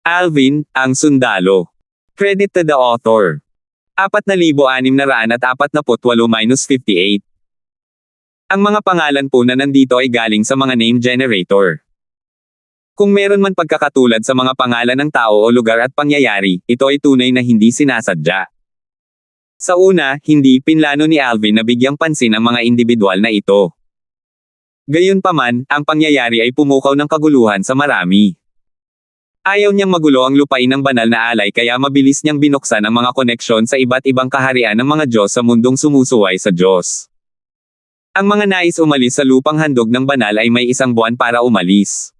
Alvin, ang sundalo. Credit to the author. 4,648-58. Ang mga pangalan po na nandito ay galing sa mga name generator. Kung meron man pagkakatulad sa mga pangalan ng tao o lugar at pangyayari, ito ay tunay na hindi sinasadya. Sa una, hindi pinlano ni Alvin na bigyang pansin ang mga individual na ito. Gayunpaman, ang pangyayari ay pumukaw ng kaguluhan sa marami. Ayaw niyang magulo ang lupain ng banal na alay kaya mabilis niyang binuksan ang mga koneksyon sa iba't ibang kaharian ng mga Diyos sa mundong sumusuway sa Diyos. Ang mga nais umalis sa lupang handog ng banal ay may 1 buwan para umalis.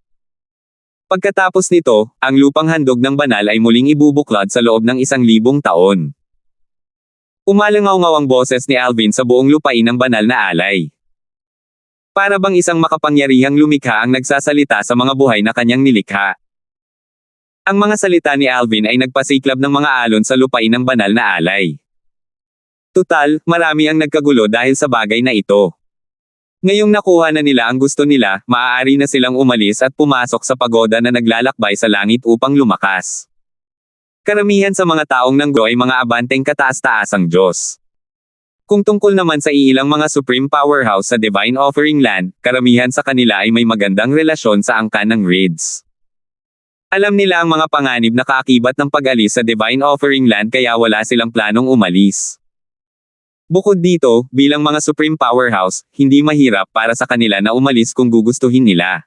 Pagkatapos nito, ang lupang handog ng banal ay muling ibubuklod sa loob ng 1,000 taon. Umalangaw-ngaw ang boses ni Alvin sa buong lupain ng banal na alay. Para bang isang makapangyarihang lumikha ang nagsasalita sa mga buhay na kanyang nilikha. Ang mga salita ni Alvin ay nagpasiklab ng mga alon sa lupain ng banal na alay. Tutal, marami ang nagkagulo dahil sa bagay na ito. Ngayong nakuha na nila ang gusto nila, maaari na silang umalis at pumasok sa pagoda na naglalakbay sa langit upang lumakas. Karamihan sa mga taong nanggo ay mga abanteng kataas-taasang Diyos. Kung tungkol naman sa iilang mga supreme powerhouse sa Divine Offering Land, karamihan sa kanila ay may magandang relasyon sa angkan ng reeds. Alam nila ang mga panganib na kaakibat ng pag-alis sa Divine Offering Land kaya wala silang planong umalis. Bukod dito, bilang mga supreme powerhouse, hindi mahirap para sa kanila na umalis kung gugustuhin nila.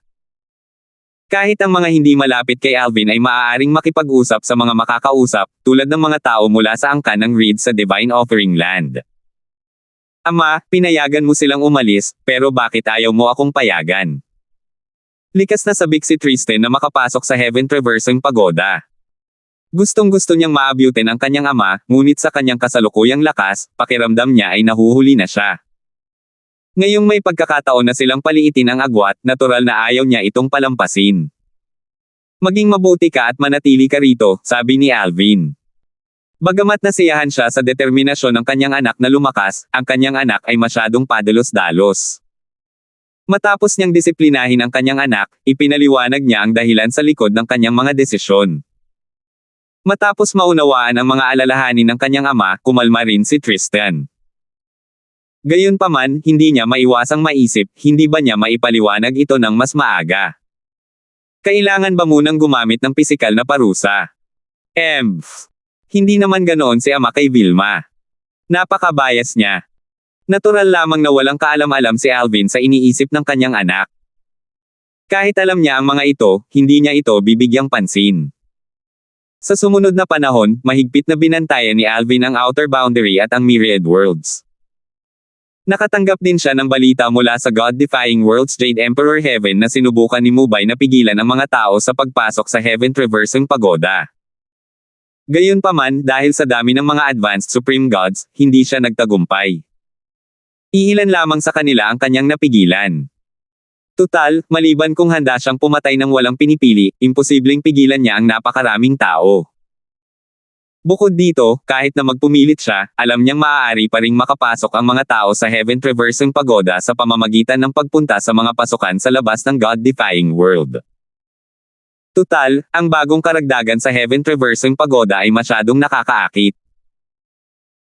Kahit ang mga hindi malapit kay Alvin ay maaaring makipag-usap sa mga makakausap, tulad ng mga tao mula sa angkan ng reeds sa Divine Offering Land. Ama, pinayagan mo silang umalis, pero bakit ayaw mo akong payagan? Likas na sabik si Tristan na makapasok sa Heaven Traversing Pagoda. Gustong-gusto niyang maabyutin ang kanyang ama, ngunit sa kanyang kasalukuyang lakas, pakiramdam niya ay nahuhuli na siya. Ngayong may pagkakataon na silang paliitin ang agwat, natural na ayaw niya itong palampasin. Maging mabuti ka at manatili ka rito, sabi ni Alvin. Bagamat nasiyahan siya sa determinasyon ng kanyang anak na lumakas, ang kanyang anak ay masyadong padalos-dalos. Matapos niyang disiplinahin ang kanyang anak, ipinaliwanag niya ang dahilan sa likod ng kanyang mga desisyon. Matapos maunawaan ang mga alalahanin ng kanyang ama, kumalma rin si Tristan. Gayunpaman, hindi niya maiwasang maisip, hindi ba niya maipaliwanag ito ng mas maaga? Kailangan ba munang gumamit ng pisikal na parusa? Hindi naman ganoon si ama kay Vilma. Napaka-bias niya. Natural lamang na walang kaalam-alam si Alvin sa iniisip ng kanyang anak. Kahit alam niya ang mga ito, hindi niya ito bibigyang pansin. Sa sumunod na panahon, mahigpit na binantayan ni Alvin ang Outer Boundary at ang Myriad Worlds. Nakatanggap din siya ng balita mula sa God-defying Worlds Jade Emperor Heaven na sinubukan ni Mubay na pigilan ang mga tao sa pagpasok sa Heaven Traversing Pagoda. Gayunpaman, dahil sa dami ng mga advanced Supreme Gods, hindi siya nagtagumpay. Iilan lamang sa kanila ang kanyang napigilan. Tutal, maliban kung handa siyang pumatay ng walang pinipili, imposibleng pigilan niya ang napakaraming tao. Bukod dito, kahit na magpumilit siya, alam niyang maaari pa ring makapasok ang mga tao sa Heaven Traversing Pagoda sa pamamagitan ng pagpunta sa mga pasukan sa labas ng God-defying world. Tutal, ang bagong karagdagan sa Heaven Traversing Pagoda ay masyadong nakakaakit.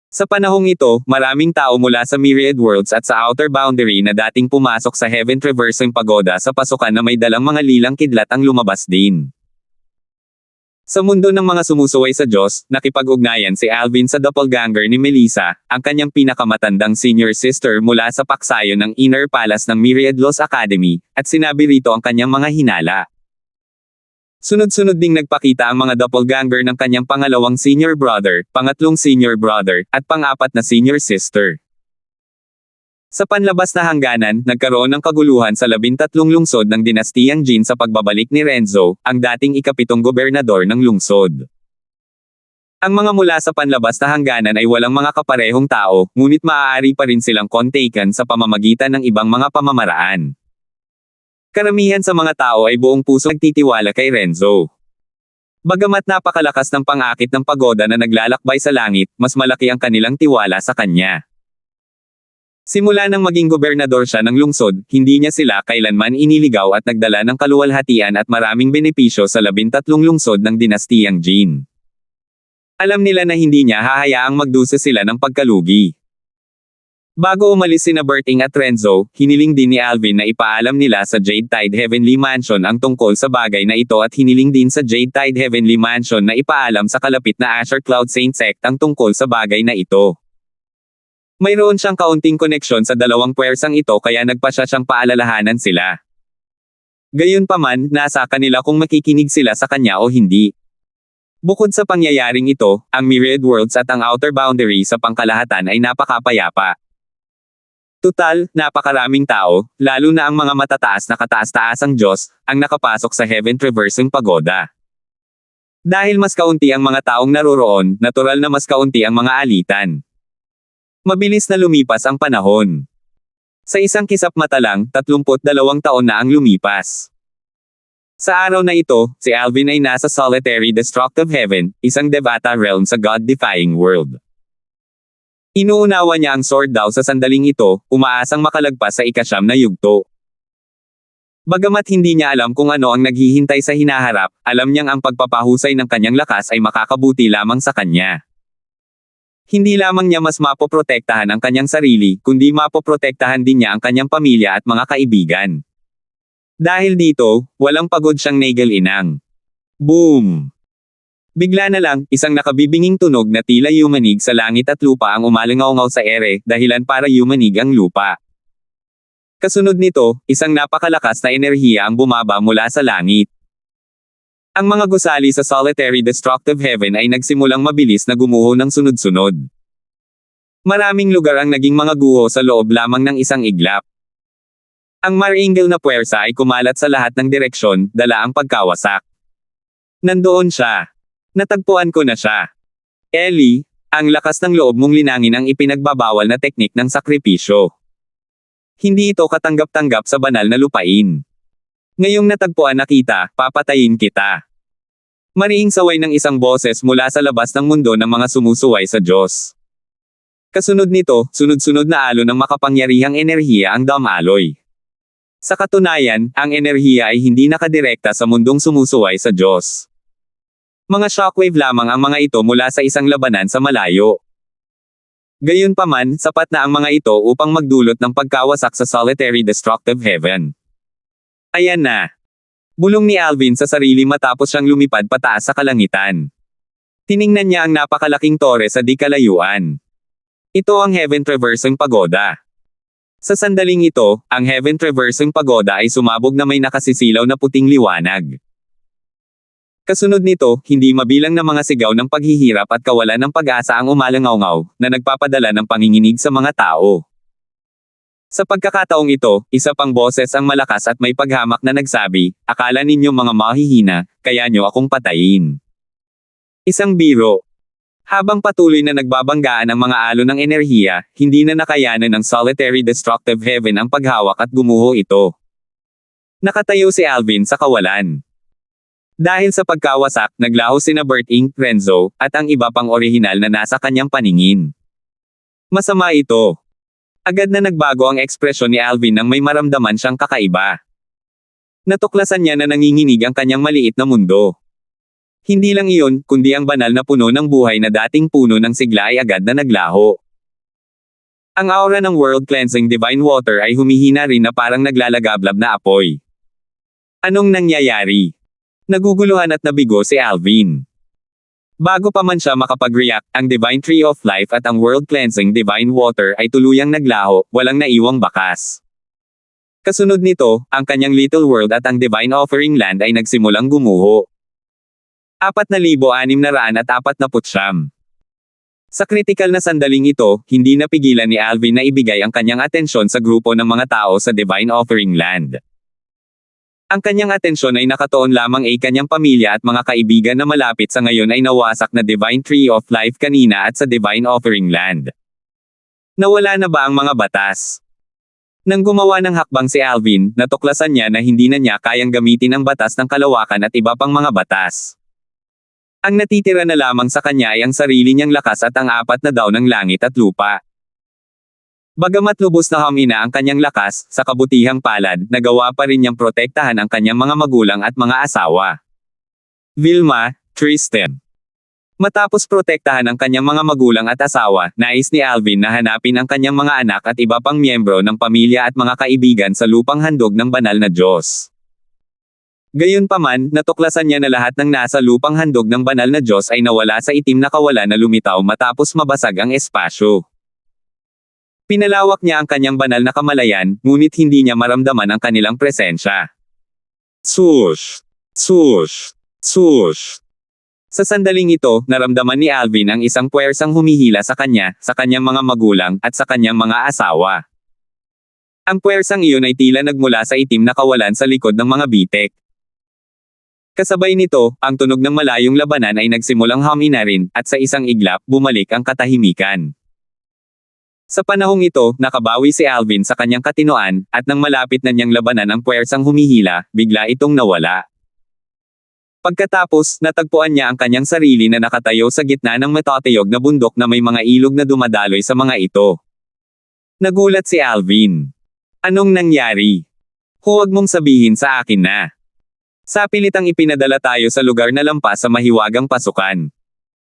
Sa panahong ito, maraming tao mula sa Myriad Worlds at sa Outer Boundary na dating pumasok sa Heaven Traversing Pagoda sa pasukan na may dalang mga lilang kidlat ang lumabas din. Sa mundo ng mga sumusuway sa Diyos, nakipag-ugnayan si Alvin sa doppelganger ni Melissa, ang kanyang pinakamatandang senior sister mula sa paksayo ng Inner Palace ng Myriad Laws Academy, at sinabi rito ang kanyang mga hinala. Sunod-sunod ding nagpakita ang mga doppelganger ng kanyang pangalawang senior brother, pangatlong senior brother, at pang-apat na senior sister. Sa panlabas na hangganan, nagkaroon ng kaguluhan sa 13 lungsod ng dinastiyang Jin sa pagbabalik ni Renzo, ang dating ika-7 gobernador ng lungsod. Ang mga mula sa panlabas na hangganan ay walang mga kaparehong tao, ngunit maaari pa rin silang kontaken sa pamamagitan ng ibang mga pamamaraan. Karamihan sa mga tao ay buong puso nagtitiwala kay Renzo. Bagamat napakalakas ng pang-akit ng pagoda na naglalakbay sa langit, mas malaki ang kanilang tiwala sa kanya. Simula nang maging gobernador siya ng lungsod, hindi niya sila kailanman iniligaw at nagdala ng kaluwalhatian at maraming benepisyo sa 13 lungsod ng dinastiyang Jin. Alam nila na hindi niya hahayaang magdusa sila ng pagkalugi. Bago umalis sina Berting at Renzo, hiniling din ni Alvin na ipaalam nila sa Jade Tide Heavenly Mansion ang tungkol sa bagay na ito at hiniling din sa Jade Tide Heavenly Mansion na ipaalam sa kalapit na Asher Cloud Saint Sect ang tungkol sa bagay na ito. Mayroon siyang kaunting koneksyon sa dalawang puwersang ito kaya nagpasya siyang paalalahanan sila. Gayunpaman, nasa kanila kung makikinig sila sa kanya o hindi. Bukod sa pangyayaring ito, ang Myriad Worlds at ang Outer Boundary sa pangkalahatan ay napakapayapa. Tutal, napakaraming tao, lalo na ang mga matataas na kataas-taasang Diyos, ang nakapasok sa Heaven Traversing Pagoda. Dahil mas kaunti ang mga taong naroroon, natural na mas kaunti ang mga alitan. Mabilis na lumipas ang panahon. Sa isang kisap mata lang, 32 taon na ang lumipas. Sa araw na ito, si Alvin ay nasa Solitary Destructive Heaven, isang Devata realm sa God-defying world. Inuunawa niya ang sword daw sa sandaling ito, umaasang makalagpas sa ika-9 na yugto. Bagamat hindi niya alam kung ano ang naghihintay sa hinaharap, alam niyang ang pagpapahusay ng kanyang lakas ay makakabuti lamang sa kanya. Hindi lamang niya mas mapoprotektahan ang kanyang sarili, kundi mapoprotektahan din niya ang kanyang pamilya at mga kaibigan. Dahil dito, walang pagod siyang nagel-inang. Boom! Bigla na lang, isang nakabibinging tunog na tila yumanig sa langit at lupa ang umalingaw-ngaw sa ere, dahilan para yumanig ang lupa. Kasunod nito, isang napakalakas na enerhiya ang bumaba mula sa langit. Ang mga gusali sa Solitary Destructive Heaven ay nagsimulang mabilis na gumuho ng sunod-sunod. Maraming lugar ang naging mga guho sa loob lamang ng isang iglap. Ang maringal na puwersa ay kumalat sa lahat ng direksyon, dala ang pagkawasak. Nandoon siya. Natagpuan ko na siya. Ellie, ang lakas ng loob mong linangin ang ipinagbabawal na teknik ng sakripisyo. Hindi ito katanggap-tanggap sa banal na lupain. Ngayong natagpuan na kita, papatayin kita. Mariing saway ng isang boses mula sa labas ng mundo ng mga sumusuway sa Diyos. Kasunod nito, sunod-sunod na alon ng makapangyarihang enerhiya ang damaloy. Sa katunayan, ang enerhiya ay hindi nakadirekta sa mundong sumusuway sa Diyos. Mga shockwave lamang ang mga ito mula sa isang labanan sa malayo. Gayunpaman, sapat na ang mga ito upang magdulot ng pagkawasak sa Solitary Destructive Heaven. Ayan na. Bulong ni Alvin sa sarili matapos siyang lumipad pataas sa kalangitan. Tiningnan niya ang napakalaking tore sa di kalayuan. Ito ang Heaven Traversing Pagoda. Sa sandaling ito, ang Heaven Traversing Pagoda ay sumabog na may nakasisilaw na puting liwanag. Kasunod nito, hindi mabilang na mga sigaw ng paghihirap at kawalan ng pag-asa ang umalangaw-ngaw, na nagpapadala ng panginginig sa mga tao. Sa pagkakataong ito, isa pang boses ang malakas at may paghamak na nagsabi, akala ninyo mga mahihina, kaya nyo akong patayin. Isang biro. Habang patuloy na nagbabanggaan ang mga alon ng enerhiya, hindi na nakayanan ng Solitary Destructive Heaven ang paghawak at gumuho ito. Nakatayo si Alvin sa kawalan. Dahil sa pagkawasak, naglaho sina Berting, Renzo, at ang iba pang orihinal na nasa kanyang paningin. Masama ito. Agad na nagbago ang ekspresyon ni Alvin nang may maramdaman siyang kakaiba. Natuklasan niya na nanginginig ang kanyang maliit na mundo. Hindi lang iyon, kundi ang banal na puno ng buhay na dating puno ng sigla ay agad na naglaho. Ang aura ng World Cleansing Divine Water ay humihina rin na parang naglalagablab na apoy. Anong nangyayari? Naguguluhan at nabigo si Alvin. Bago pa man siya makapag-react, ang Divine Tree of Life at ang World Cleansing Divine Water ay tuluyang naglaho, walang naiwang bakas. Kasunod nito, ang kanyang Little World at ang Divine Offering Land ay nagsimulang gumuho. 4,649. Sa kritikal na sandaling ito, hindi napigilan ni Alvin na ibigay ang kanyang atensyon sa grupo ng mga tao sa Divine Offering Land. Ang kanyang atensyon ay nakatuon lamang ay kanyang pamilya at mga kaibigan na malapit sa ngayon ay nawasak na Divine Tree of Life kanina at sa Divine Offering Land. Nawala na ba ang mga batas? Nang gumawa ng hakbang si Alvin, natuklasan niya na hindi na niya kayang gamitin ang batas ng kalawakan at iba pang mga batas. Ang natitira na lamang sa kanya ay ang sarili niyang lakas at ang 4 na daw ng langit at lupa. Bagamat lubos na humina ang kanyang lakas, sa kabutihang palad, nagawa pa rin niyang protektahan ang kanyang mga magulang at mga asawa. Vilma, Tristan. Matapos protektahan ang kanyang mga magulang at asawa, nais ni Alvin na hanapin ang kanyang mga anak at iba pang miyembro ng pamilya at mga kaibigan sa lupang handog ng banal na Diyos. Gayunpaman, natuklasan niya na lahat ng nasa lupang handog ng banal na Diyos ay nawala sa itim na kawalan na lumitaw matapos mabasag ang espasyo. Pinalawak niya ang kanyang banal na kamalayan, ngunit hindi niya maramdaman ang kanilang presensya. Swoosh! Swoosh! Swoosh! Sa sandaling ito, naramdaman ni Alvin ang isang puwersang humihila sa kanya, sa kanyang mga magulang, at sa kanyang mga asawa. Ang puwersang iyon ay tila nagmula sa itim na kawalan sa likod ng mga bitek. Kasabay nito, ang tunog ng malayong labanan ay nagsimulang humina rin, at sa isang iglap, bumalik ang katahimikan. Sa panahong ito, nakabawi si Alvin sa kanyang katinoan, at nang malapit na niyang labanan ang puwersang humihila, bigla itong nawala. Pagkatapos, natagpuan niya ang kanyang sarili na nakatayo sa gitna ng matatayog na bundok na may mga ilog na dumadaloy sa mga ito. Nagulat si Alvin. Anong nangyari? Huwag mong sabihin sa akin na. Sa pilitang ipinadala tayo sa lugar na lampas sa mahiwagang pasukan.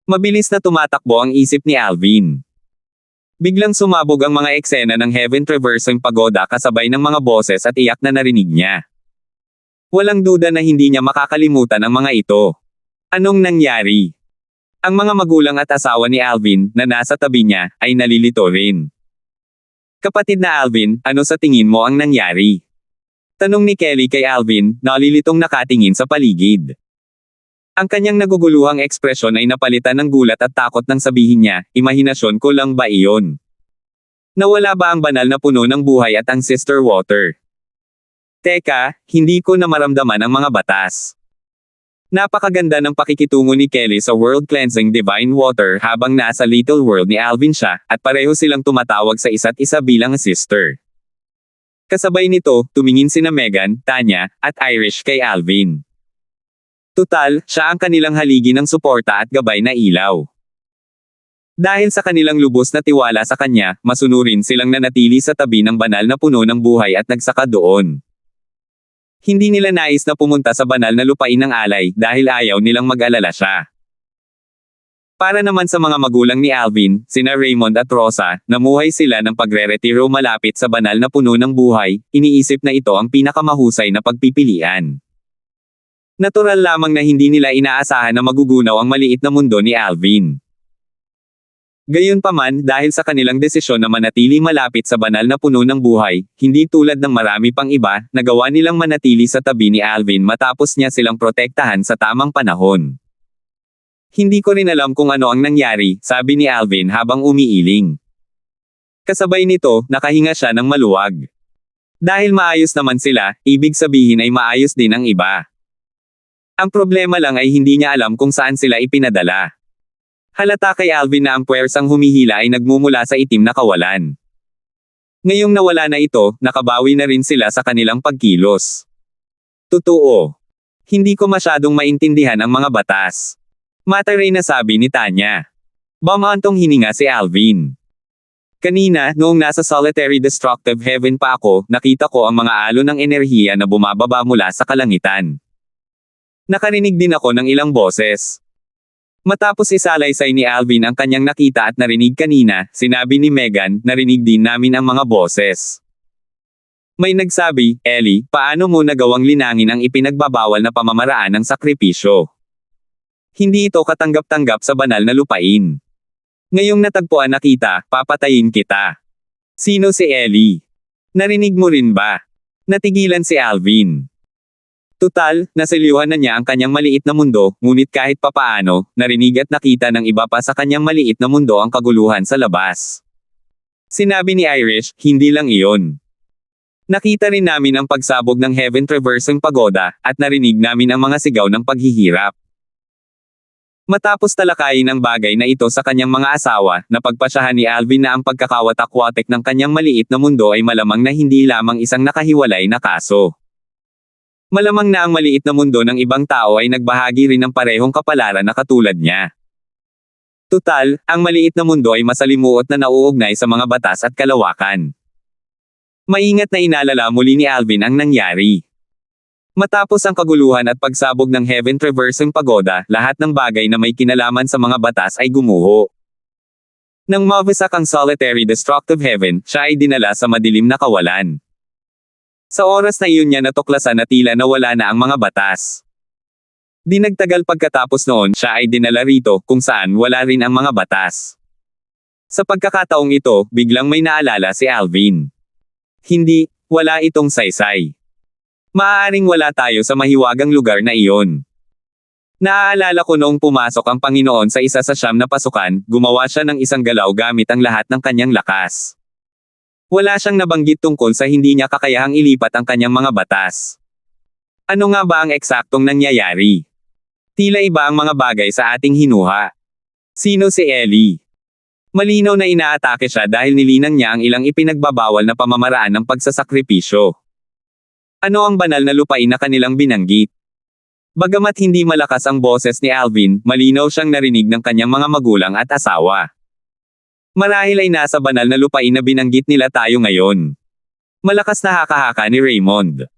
Mabilis na tumatakbo ang isip ni Alvin. Biglang sumabog ang mga eksena ng Heaven Traversing Pagoda kasabay ng mga boses at iyak na narinig niya. Walang duda na hindi niya makakalimutan ang mga ito. Anong nangyari? Ang mga magulang at asawa ni Alvin, na nasa tabi niya, ay nalilito rin. Kapatid na Alvin, ano sa tingin mo ang nangyari? Tanong ni Kelly kay Alvin, nalilitong nakatingin sa paligid. Ang kanyang naguguluhang ekspresyon ay napalitan ng gulat at takot nang sabihin niya, imahinasyon ko lang ba iyon? Nawala ba ang banal na puno ng buhay at ang sister water? Teka, hindi ko na maramdaman ang mga batas. Napakaganda ng pakikitungo ni Kelly sa World Cleansing Divine Water habang nasa Little World ni Alvin siya, at pareho silang tumatawag sa isa't isa bilang sister. Kasabay nito, tumingin sina Megan, Tanya, at Irish kay Alvin. Tutal, siya ang kanilang haligi ng suporta at gabay na ilaw. Dahil sa kanilang lubos na tiwala sa kanya, masunurin silang nanatili sa tabi ng banal na puno ng buhay at nagsaka doon. Hindi nila nais na pumunta sa banal na lupain ng alay dahil ayaw nilang mag-alala siya. Para naman sa mga magulang ni Alvin, sina Raymond at Rosa, namuhay sila ng pagre-retiro malapit sa banal na puno ng buhay, iniisip na ito ang pinakamahusay na pagpipilian. Natural lamang na hindi nila inaasahan na magugunaw ang maliit na mundo ni Alvin. Gayunpaman, dahil sa kanilang desisyon na manatili malapit sa banal na puno ng buhay, hindi tulad ng marami pang iba, nagawa nilang manatili sa tabi ni Alvin matapos niya silang protektahan sa tamang panahon. Hindi ko rin alam kung ano ang nangyari, sabi ni Alvin habang umiiling. Kasabay nito, nakahinga siya ng maluwag. Dahil maayos naman sila, ibig sabihin ay maayos din ang iba. Ang problema lang ay hindi niya alam kung saan sila ipinadala. Halata kay Alvin na ang puwersang humihila ay nagmumula sa itim na kawalan. Ngayong nawala na ito, nakabawi na rin sila sa kanilang pagkilos. Totoo. Hindi ko masyadong maintindihan ang mga batas. Mataray na sabi ni Tanya. Bumantong hininga si Alvin. Kanina, noong nasa solitary destructive heaven pa ako, nakita ko ang mga alon ng enerhiya na bumababa mula sa kalangitan. Nakarinig din ako ng ilang boses. Matapos isalaysay ni Alvin ang kanyang nakita at narinig kanina, sinabi ni Megan, narinig din namin ang mga boses. May nagsabi, Ellie, paano mo nagawang linangin ang ipinagbabawal na pamamaraan ng sakripisyo? Hindi ito katanggap-tanggap sa banal na lupain. Ngayong natagpuan na kita, papatayin kita. Sino si Ellie? Narinig mo rin ba? Natigilan si Alvin. Tutal, nasiliuhan na niya ang kanyang maliit na mundo, ngunit kahit papaano, narinig at nakita ng iba pa sa kanyang maliit na mundo ang kaguluhan sa labas. Sinabi ni Irish, hindi lang iyon. Nakita rin namin ang pagsabog ng Heaven Traversing Pagoda, at narinig namin ang mga sigaw ng paghihirap. Matapos talakayin ang bagay na ito sa kanyang mga asawa, napagpasyahan ni Alvin na ang pagkakawatak-watek ng kanyang maliit na mundo ay malamang na hindi lamang isang nakahiwalay na kaso. Malamang na ang maliit na mundo ng ibang tao ay nagbahagi rin ng parehong kapalaran na katulad niya. Tutal, ang maliit na mundo ay masalimuot na nauugnay sa mga batas at kalawakan. Maingat na inalala muli ni Alvin ang nangyari. Matapos ang kaguluhan at pagsabog ng Heaven Traversing Pagoda, lahat ng bagay na may kinalaman sa mga batas ay gumuho. Nang mawasak ang solitary destructive heaven, siya ay dinala sa madilim na kawalan. Sa oras na iyon niya natuklasan na tila nawala na ang mga batas. Di nagtagal pagkatapos noon, siya ay dinala rito, kung saan wala rin ang mga batas. Sa pagkakataong ito, biglang may naalala si Alvin. Hindi, wala itong saysay. Maaaring wala tayo sa mahiwagang lugar na iyon. Naaalala ko noong pumasok ang Panginoon sa isa sa siyam na pasukan, gumawa siya ng isang galaw gamit ang lahat ng kanyang lakas. Wala siyang nabanggit tungkol sa hindi niya kakayahang ilipat ang kanyang mga batas. Ano nga ba ang eksaktong nangyayari? Tila iba ang mga bagay sa ating hinuha. Sino si Ellie? Malinaw na inaatake siya dahil nilinang niya ang ilang ipinagbabawal na pamamaraan ng pagsasakripisyo. Ano ang banal na lupain na kanilang binanggit? Bagamat hindi malakas ang boses ni Alvin, malinaw siyang narinig ng kanyang mga magulang at asawa. Marahil ay nasa banal na lupain na binanggit nila tayo ngayon. Malakas na haka-haka ni Raymond.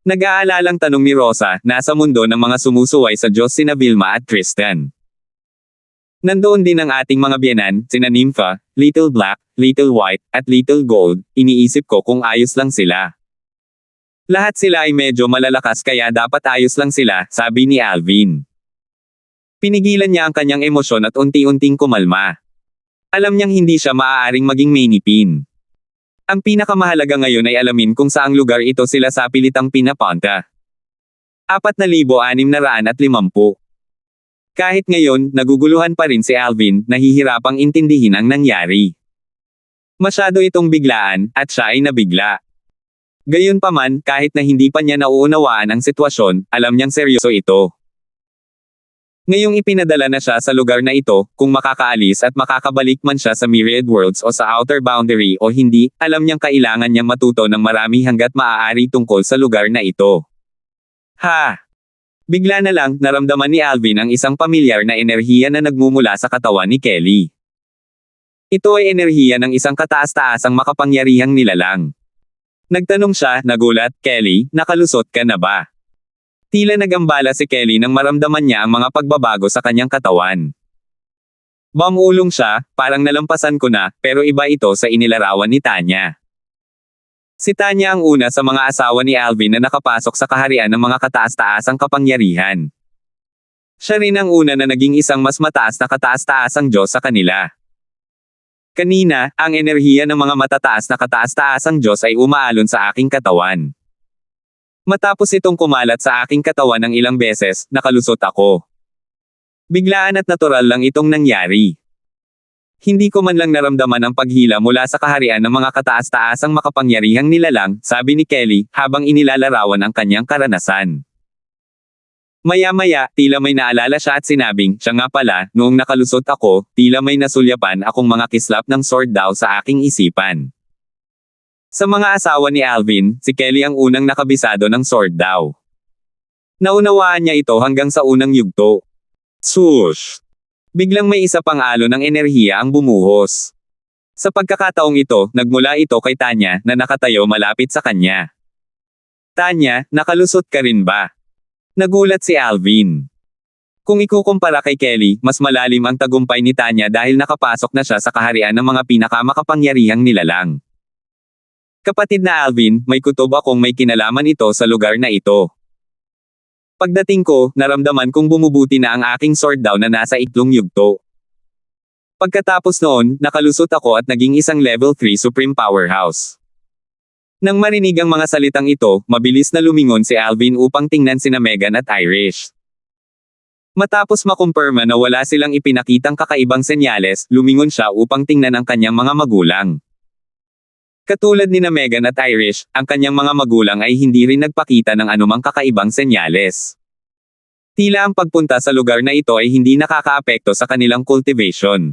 Nag-aalalang tanong ni Rosa, nasa mundo ng mga sumusuway sa Diyos sina Vilma at Tristan. Nandoon din ang ating mga biyenan, sina Nympha, Little Black, Little White, at Little Gold, iniisip ko kung ayos lang sila. Lahat sila ay medyo malalakas kaya dapat ayos lang sila, sabi ni Alvin. Pinigilan niya ang kanyang emosyon at unti-unting kumalma. Alam niyang hindi siya maaaring maging mainipin. Ang pinakamahalaga ngayon ay alamin kung saang lugar ito sila sa pilitang pinapunta. 4,650. Kahit ngayon, naguguluhan pa rin si Alvin, nahihirapang intindihin ang nangyari. Masyado itong biglaan, at siya ay nabigla. Gayunpaman, kahit na hindi pa niya nauunawaan ang sitwasyon, alam niyang seryoso ito. Ngayong ipinadala na siya sa lugar na ito, kung makakaalis at makakabalik man siya sa Myriad Worlds o sa Outer Boundary o hindi, alam niyang kailangan niyang matuto ng marami hanggat maaari tungkol sa lugar na ito. Ha! Bigla na lang, naramdaman ni Alvin ang isang pamilyar na enerhiya na nagmumula sa katawan ni Kelly. Ito ay enerhiya ng isang kataas-taasang makapangyarihang nilalang. Nagtanong siya, nagulat, Kelly, nakalusot ka na ba? Tila nagambala si Kelly nang maramdaman niya ang mga pagbabago sa kanyang katawan. Bamulong siya, parang nalampasan ko na, pero iba ito sa inilarawan ni Tanya. Si Tanya ang una sa mga asawa ni Alvin na nakapasok sa kaharian ng mga kataas-taasang kapangyarihan. Siya rin ang una na naging isang mas mataas na kataas-taasang Diyos sa kanila. Kanina, ang enerhiya ng mga matataas na kataas-taasang Diyos ay umaalon sa aking katawan. Matapos itong kumalat sa aking katawan ng ilang beses, nakalusot ako. Biglaan at natural lang itong nangyari. Hindi ko man lang naramdaman ang paghila mula sa kaharian ng mga kataas-taasang makapangyarihang nilalang, sabi ni Kelly, habang inilalarawan ang kanyang karanasan. Maya-maya, tila may naalala siya at sinabing, siya nga pala, noong nakalusot ako, tila may nasulyapan akong mga kislap ng sword daw sa aking isipan. Sa mga asawa ni Alvin, si Kelly ang unang nakabisado ng sword daw. Naunawaan niya ito hanggang sa unang yugto. Swoosh! Biglang may isa pang alon ng enerhiya ang bumuhos. Sa pagkakataong ito, nagmula ito kay Tanya, na nakatayo malapit sa kanya. Tanya, nakalusot ka rin ba? Nagulat si Alvin. Kung ikukumpara kay Kelly, mas malalim ang tagumpay ni Tanya dahil nakapasok na siya sa kaharian ng mga pinakamakapangyarihang nilalang. Kapatid na Alvin, may kutob akong may kinalaman ito sa lugar na ito. Pagdating ko, naramdaman kong bumubuti na ang aking sword daw na nasa itlong yugto. Pagkatapos noon, nakalusot ako at naging isang level 3 Supreme Powerhouse. Nang marinig ang mga salitang ito, mabilis na lumingon si Alvin upang tingnan sina Megan at Irish. Matapos makumpirma na wala silang ipinakitang kakaibang senyales, lumingon siya upang tingnan ang kanyang mga magulang. Katulad ni Megan at Irish, ang kanyang mga magulang ay hindi rin nagpakita ng anumang kakaibang senyales. Tila ang pagpunta sa lugar na ito ay hindi nakakaapekto sa kanilang cultivation.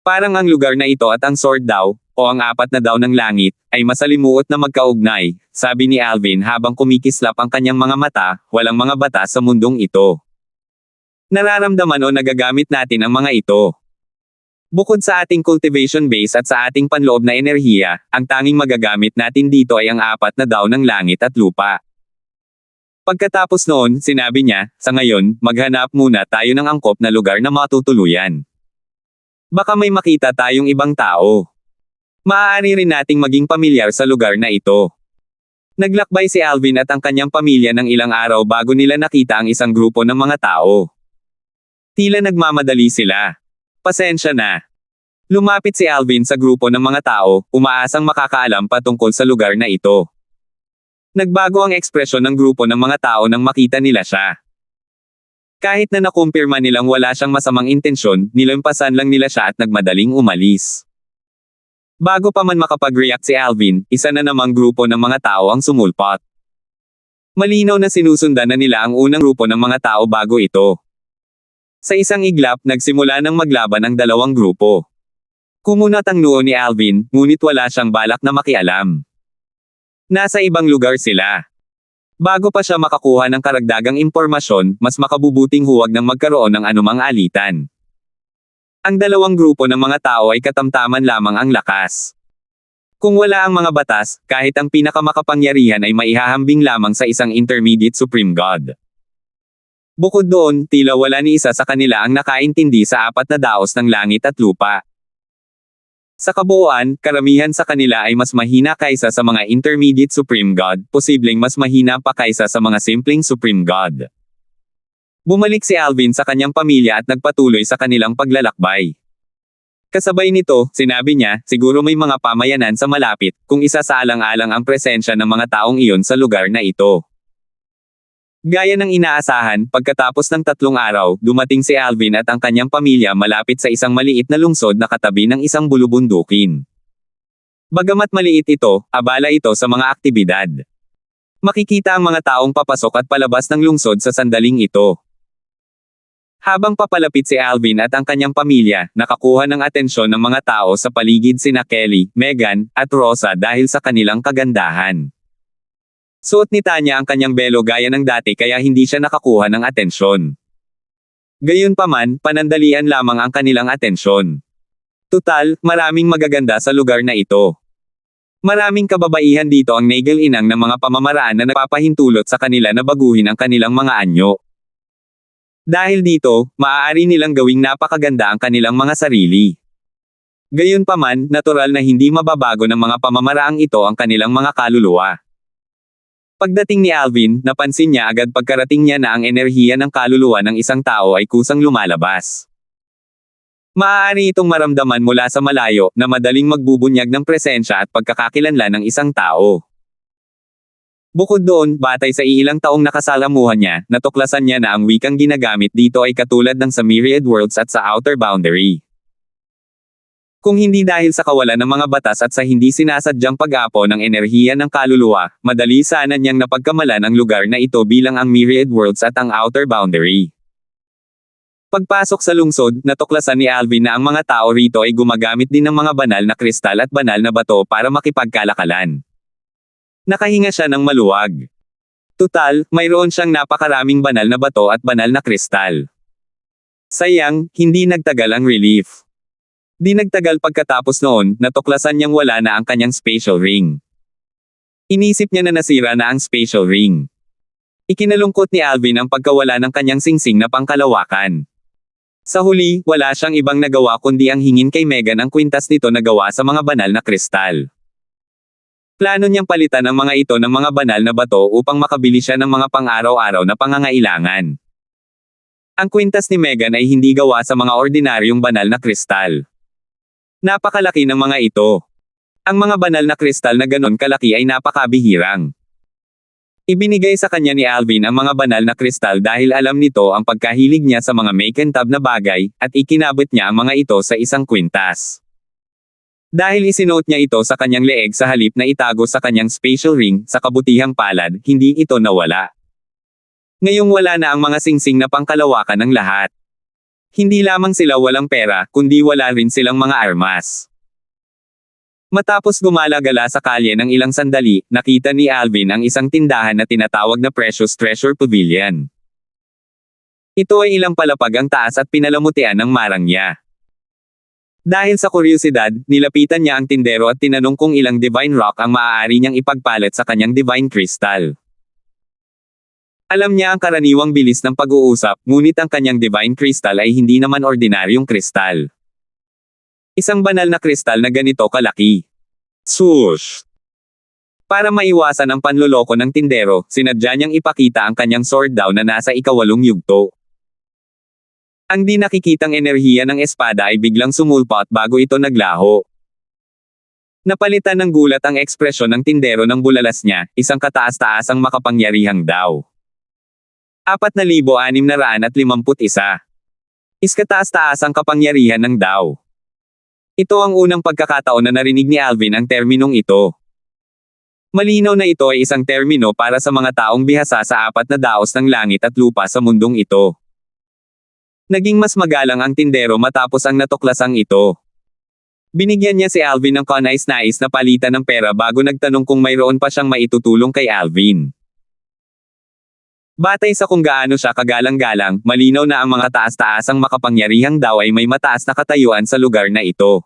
Parang ang lugar na ito at ang sword daw, o ang apat na daw ng langit, ay masalimuot na magkaugnay, sabi ni Alvin habang kumikislap ang kanyang mga mata, walang mga bata sa mundong ito. Nararamdaman o nagagamit natin ang mga ito. Bukod sa ating cultivation base at sa ating panloob na enerhiya, ang tanging magagamit natin dito ay ang apat na daw ng langit at lupa. Pagkatapos noon, sinabi niya, sa ngayon, maghanap muna tayo ng angkop na lugar na matutuluyan. Baka may makita tayong ibang tao. Maaari rin nating maging pamilyar sa lugar na ito. Naglakbay si Alvin at ang kanyang pamilya ng ilang araw bago nila nakita ang isang grupo ng mga tao. Tila nagmamadali sila. Pasensya na. Lumapit si Alvin sa grupo ng mga tao, umaasang makakaalam patungkol sa lugar na ito. Nagbago ang ekspresyon ng grupo ng mga tao nang makita nila siya. Kahit na nakumpirma nilang wala siyang masamang intensyon, nilampasan lang nila siya at nagmadaling umalis. Bago pa man makapag-react si Alvin, isa na namang grupo ng mga tao ang sumulpot. Malinaw na sinusundan na nila ang unang grupo ng mga tao bago ito. Sa isang iglap, nagsimula ng maglaban ang dalawang grupo. Kumunat ang noo ni Alvin, ngunit wala siyang balak na makialam. Nasa ibang lugar sila. Bago pa siya makakuha ng karagdagang impormasyon, mas makabubuting huwag nang magkaroon ng anumang alitan. Ang dalawang grupo ng mga tao ay katamtaman lamang ang lakas. Kung wala ang mga batas, kahit ang pinakamakapangyarihan ay maihahambing lamang sa isang intermediate supreme god. Bukod doon, tila wala ni isa sa kanila ang nakaintindi sa apat na daos ng langit at lupa. Sa kabuuan, karamihan sa kanila ay mas mahina kaysa sa mga intermediate supreme god, posibleng mas mahina pa kaysa sa mga simpleng supreme god. Bumalik si Alvin sa kanyang pamilya at nagpatuloy sa kanilang paglalakbay. Kasabay nito, sinabi niya, siguro may mga pamayanan sa malapit, kung isa sa alang-alang ang presensya ng mga taong iyon sa lugar na ito. Gaya ng inaasahan, pagkatapos ng 3 araw, dumating si Alvin at ang kanyang pamilya malapit sa isang maliit na lungsod na katabi ng isang bulubundukin. Bagamat maliit ito, abala ito sa mga aktibidad. Makikita ang mga taong papasok at palabas ng lungsod sa sandaling ito. Habang papalapit si Alvin at ang kanyang pamilya, nakakuha ng atensyon ng mga tao sa paligid sina Kelly, Megan, at Rosa dahil sa kanilang kagandahan. Suot ni Tanya ang kanyang belo gaya ng dati kaya hindi siya nakakuha ng atensyon. Gayunpaman, panandalian lamang ang kanilang atensyon. Tutal, maraming magaganda sa lugar na ito. Maraming kababaihan dito ang nagil-inang ng mga pamamaraan na nagpapahintulot sa kanila na baguhin ang kanilang mga anyo. Dahil dito, maaari nilang gawing napakaganda ang kanilang mga sarili. Gayunpaman, natural na hindi mababago ng mga pamamaraang ito ang kanilang mga kaluluwa. Pagdating ni Alvin, napansin niya agad pagkarating niya na ang enerhiya ng kaluluwa ng isang tao ay kusang lumalabas. Maaari itong maramdaman mula sa malayo na madaling magbubunyag ng presensya at pagkakakilanlan ng isang tao. Bukod doon, batay sa ilang taong nakasalamuhan niya, natuklasan niya na ang wikang ginagamit dito ay katulad ng sa Myriad Worlds at sa Outer Boundary. Kung hindi dahil sa kawalan ng mga batas at sa hindi sinasadyang pag-apo ng enerhiya ng kaluluwa, madali sana niyang napagkamalan ang lugar na ito bilang ang Myriad Worlds at ang Outer Boundary. Pagpasok sa lungsod, natuklasan ni Alvin na ang mga tao rito ay gumagamit din ng mga banal na kristal at banal na bato para makipagkalakalan. Nakahinga siya ng maluwag. Tutal, mayroon siyang napakaraming banal na bato at banal na kristal. Sayang, hindi nagtagal ang relief. Di nagtagal pagkatapos noon, natuklasan niyang wala na ang kanyang spatial ring. Inisip niya na nasira na ang spatial ring. Ikinalungkot ni Alvin ang pagkawala ng kanyang singsing na pangkalawakan. Sa huli, wala siyang ibang nagawa kundi ang hingin kay Megan ang kwintas nito na gawa sa mga banal na kristal. Plano niyang palitan ang mga ito ng mga banal na bato upang makabili siya ng mga pang-araw-araw na pangangailangan. Ang kwintas ni Megan ay hindi gawa sa mga ordinaryong banal na kristal. Napakalaki ng mga ito. Ang mga banal na kristal na ganon kalaki ay napakabihirang. Ibinigay sa kanya ni Alvin ang mga banal na kristal dahil alam nito ang pagkahilig niya sa mga makintab na bagay, at ikinabit niya ang mga ito sa isang kwintas. Dahil isinuot niya ito sa kanyang leeg sa halip na itago sa kanyang spatial ring, sa kabutihang palad, hindi ito nawala. Ngayong wala na ang mga singsing na pangkalawakan ng lahat. Hindi lamang sila walang pera, kundi wala rin silang mga armas. Matapos gumala-gala sa kalye ng ilang sandali, nakita ni Alvin ang isang tindahan na tinatawag na Precious Treasure Pavilion. Ito ay ilang palapag ang taas at pinalamutian ng marang niya. Dahil sa kuryosidad, nilapitan niya ang tindero at tinanong kung ilang divine rock ang maaari niyang ipagpalit sa kanyang divine crystal. Alam niya ang karaniwang bilis ng pag-uusap, ngunit ang kanyang divine crystal ay hindi naman ordinaryong kristal. Isang banal na kristal na ganito kalaki. Swoosh! Para maiwasan ang panloloko ng tindero, sinadya niyang ipakita ang kanyang sword daw na nasa ika-8 yugto. Ang di nakikitang enerhiya ng espada ay biglang sumulpot bago ito naglaho. Napalitan ng gulat ang ekspresyon ng tindero ng bulalas niya, isang kataas-taasang makapangyarihang daw. 4,651. Iskataas-taasang kapangyarihan ng daw. Ito ang unang pagkakataon na narinig ni Alvin ang terminong ito. Malinaw na ito ay isang termino para sa mga taong bihasa sa 4 na daos ng langit at lupa sa mundong ito. Naging mas magalang ang tindero matapos ang natuklasang ito. Binigyan niya si Alvin ng kanais-nais na palitan ng pera bago nagtanong kung mayroon pa siyang maitutulong kay Alvin. Batay sa kung gaano siya kagalang-galang, malinaw na ang mga taas-taasang makapangyarihang daw ay may mataas na katayuan sa lugar na ito.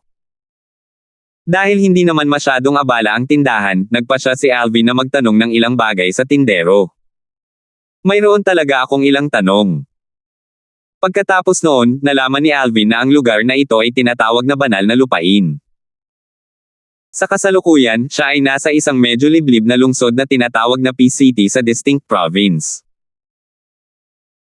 Dahil hindi naman masyadong abala ang tindahan, nagpasya si Alvin na magtanong ng ilang bagay sa tindero. Mayroon talaga akong ilang tanong. Pagkatapos noon, nalaman ni Alvin na ang lugar na ito ay tinatawag na banal na lupain. Sa kasalukuyan, siya ay nasa isang medyo liblib na lungsod na tinatawag na Peace City sa Distinct Province.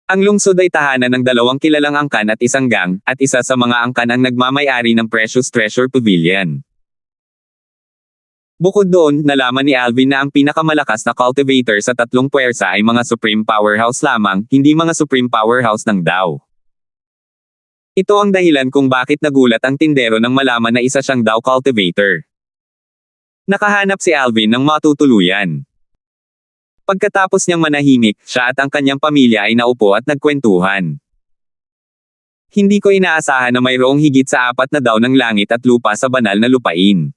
Ang lungsod ay tahanan ng 2 kilalang angkan at isang gang, at isa sa mga angkan ang nagmamay-ari ng Precious Treasure Pavilion. Bukod doon, nalaman ni Alvin na ang pinakamalakas na cultivator sa 3 puwersa ay mga Supreme Powerhouse lamang, hindi mga Supreme Powerhouse ng DAO. Ito ang dahilan kung bakit nagulat ang tindero nang malaman na isa siyang DAO cultivator. Nakahanap si Alvin ng matutuluyan. Pagkatapos niyang manahimik, siya at ang kanyang pamilya ay naupo at nagkwentuhan. Hindi ko inaasahan na mayroong higit sa 4 na DAO ng langit at lupa sa banal na lupain.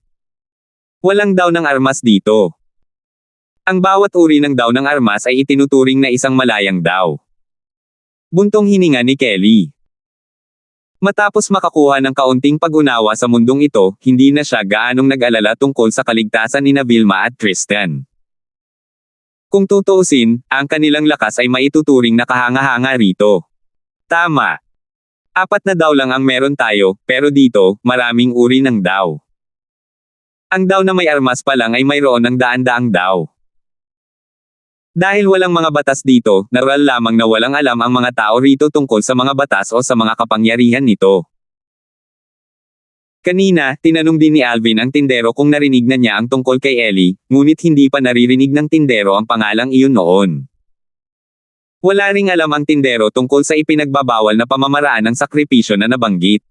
Walang DAO ng armas dito. Ang bawat uri ng DAO ng armas ay itinuturing na isang malayang DAO. Buntong hininga ni Kelly. Matapos makakuha ng kaunting pag-unawa sa mundong ito, hindi na siya gaanong nag-alala tungkol sa kaligtasan nina Vilma at Tristan. Kung tutuusin, ang kanilang lakas ay maituturing na kahanga-hanga rito. Tama. 4 na DAO lang ang meron tayo, pero dito, maraming uri ng DAO. Ang DAO na may armas pa lang ay mayroon ng daan-daang DAO. Dahil walang mga batas dito, natural lamang na walang alam ang mga tao rito tungkol sa mga batas o sa mga kapangyarihan nito. Kanina, tinanong din ni Alvin ang tindero kung narinig na niya ang tungkol kay Ellie, ngunit hindi pa naririnig ng tindero ang pangalang iyon noon. Wala ring alam ang tindero tungkol sa ipinagbabawal na pamamaraan ng sakripisyo na nabanggit.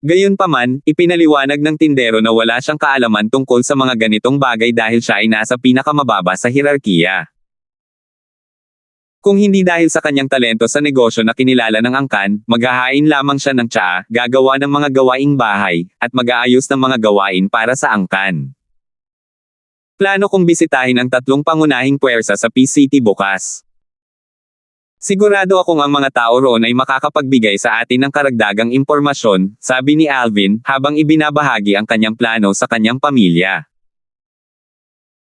Gayunpaman, ipinaliwanag ng tindero na wala siyang kaalaman tungkol sa mga ganitong bagay dahil siya ay nasa pinakamababa sa hierarkiya. Kung hindi dahil sa kanyang talento sa negosyo na kinilala ng angkan, maghahain lamang siya ng tsaa, gagawa ng mga gawaing bahay, at mag-aayos ng mga gawain para sa angkan. Plano kong bisitahin ang 3 pangunahing puwersa sa Peace City bukas. Sigurado akong ang mga tao roon ay makakapagbigay sa atin ng karagdagang impormasyon, sabi ni Alvin, habang ibinabahagi ang kanyang plano sa kanyang pamilya.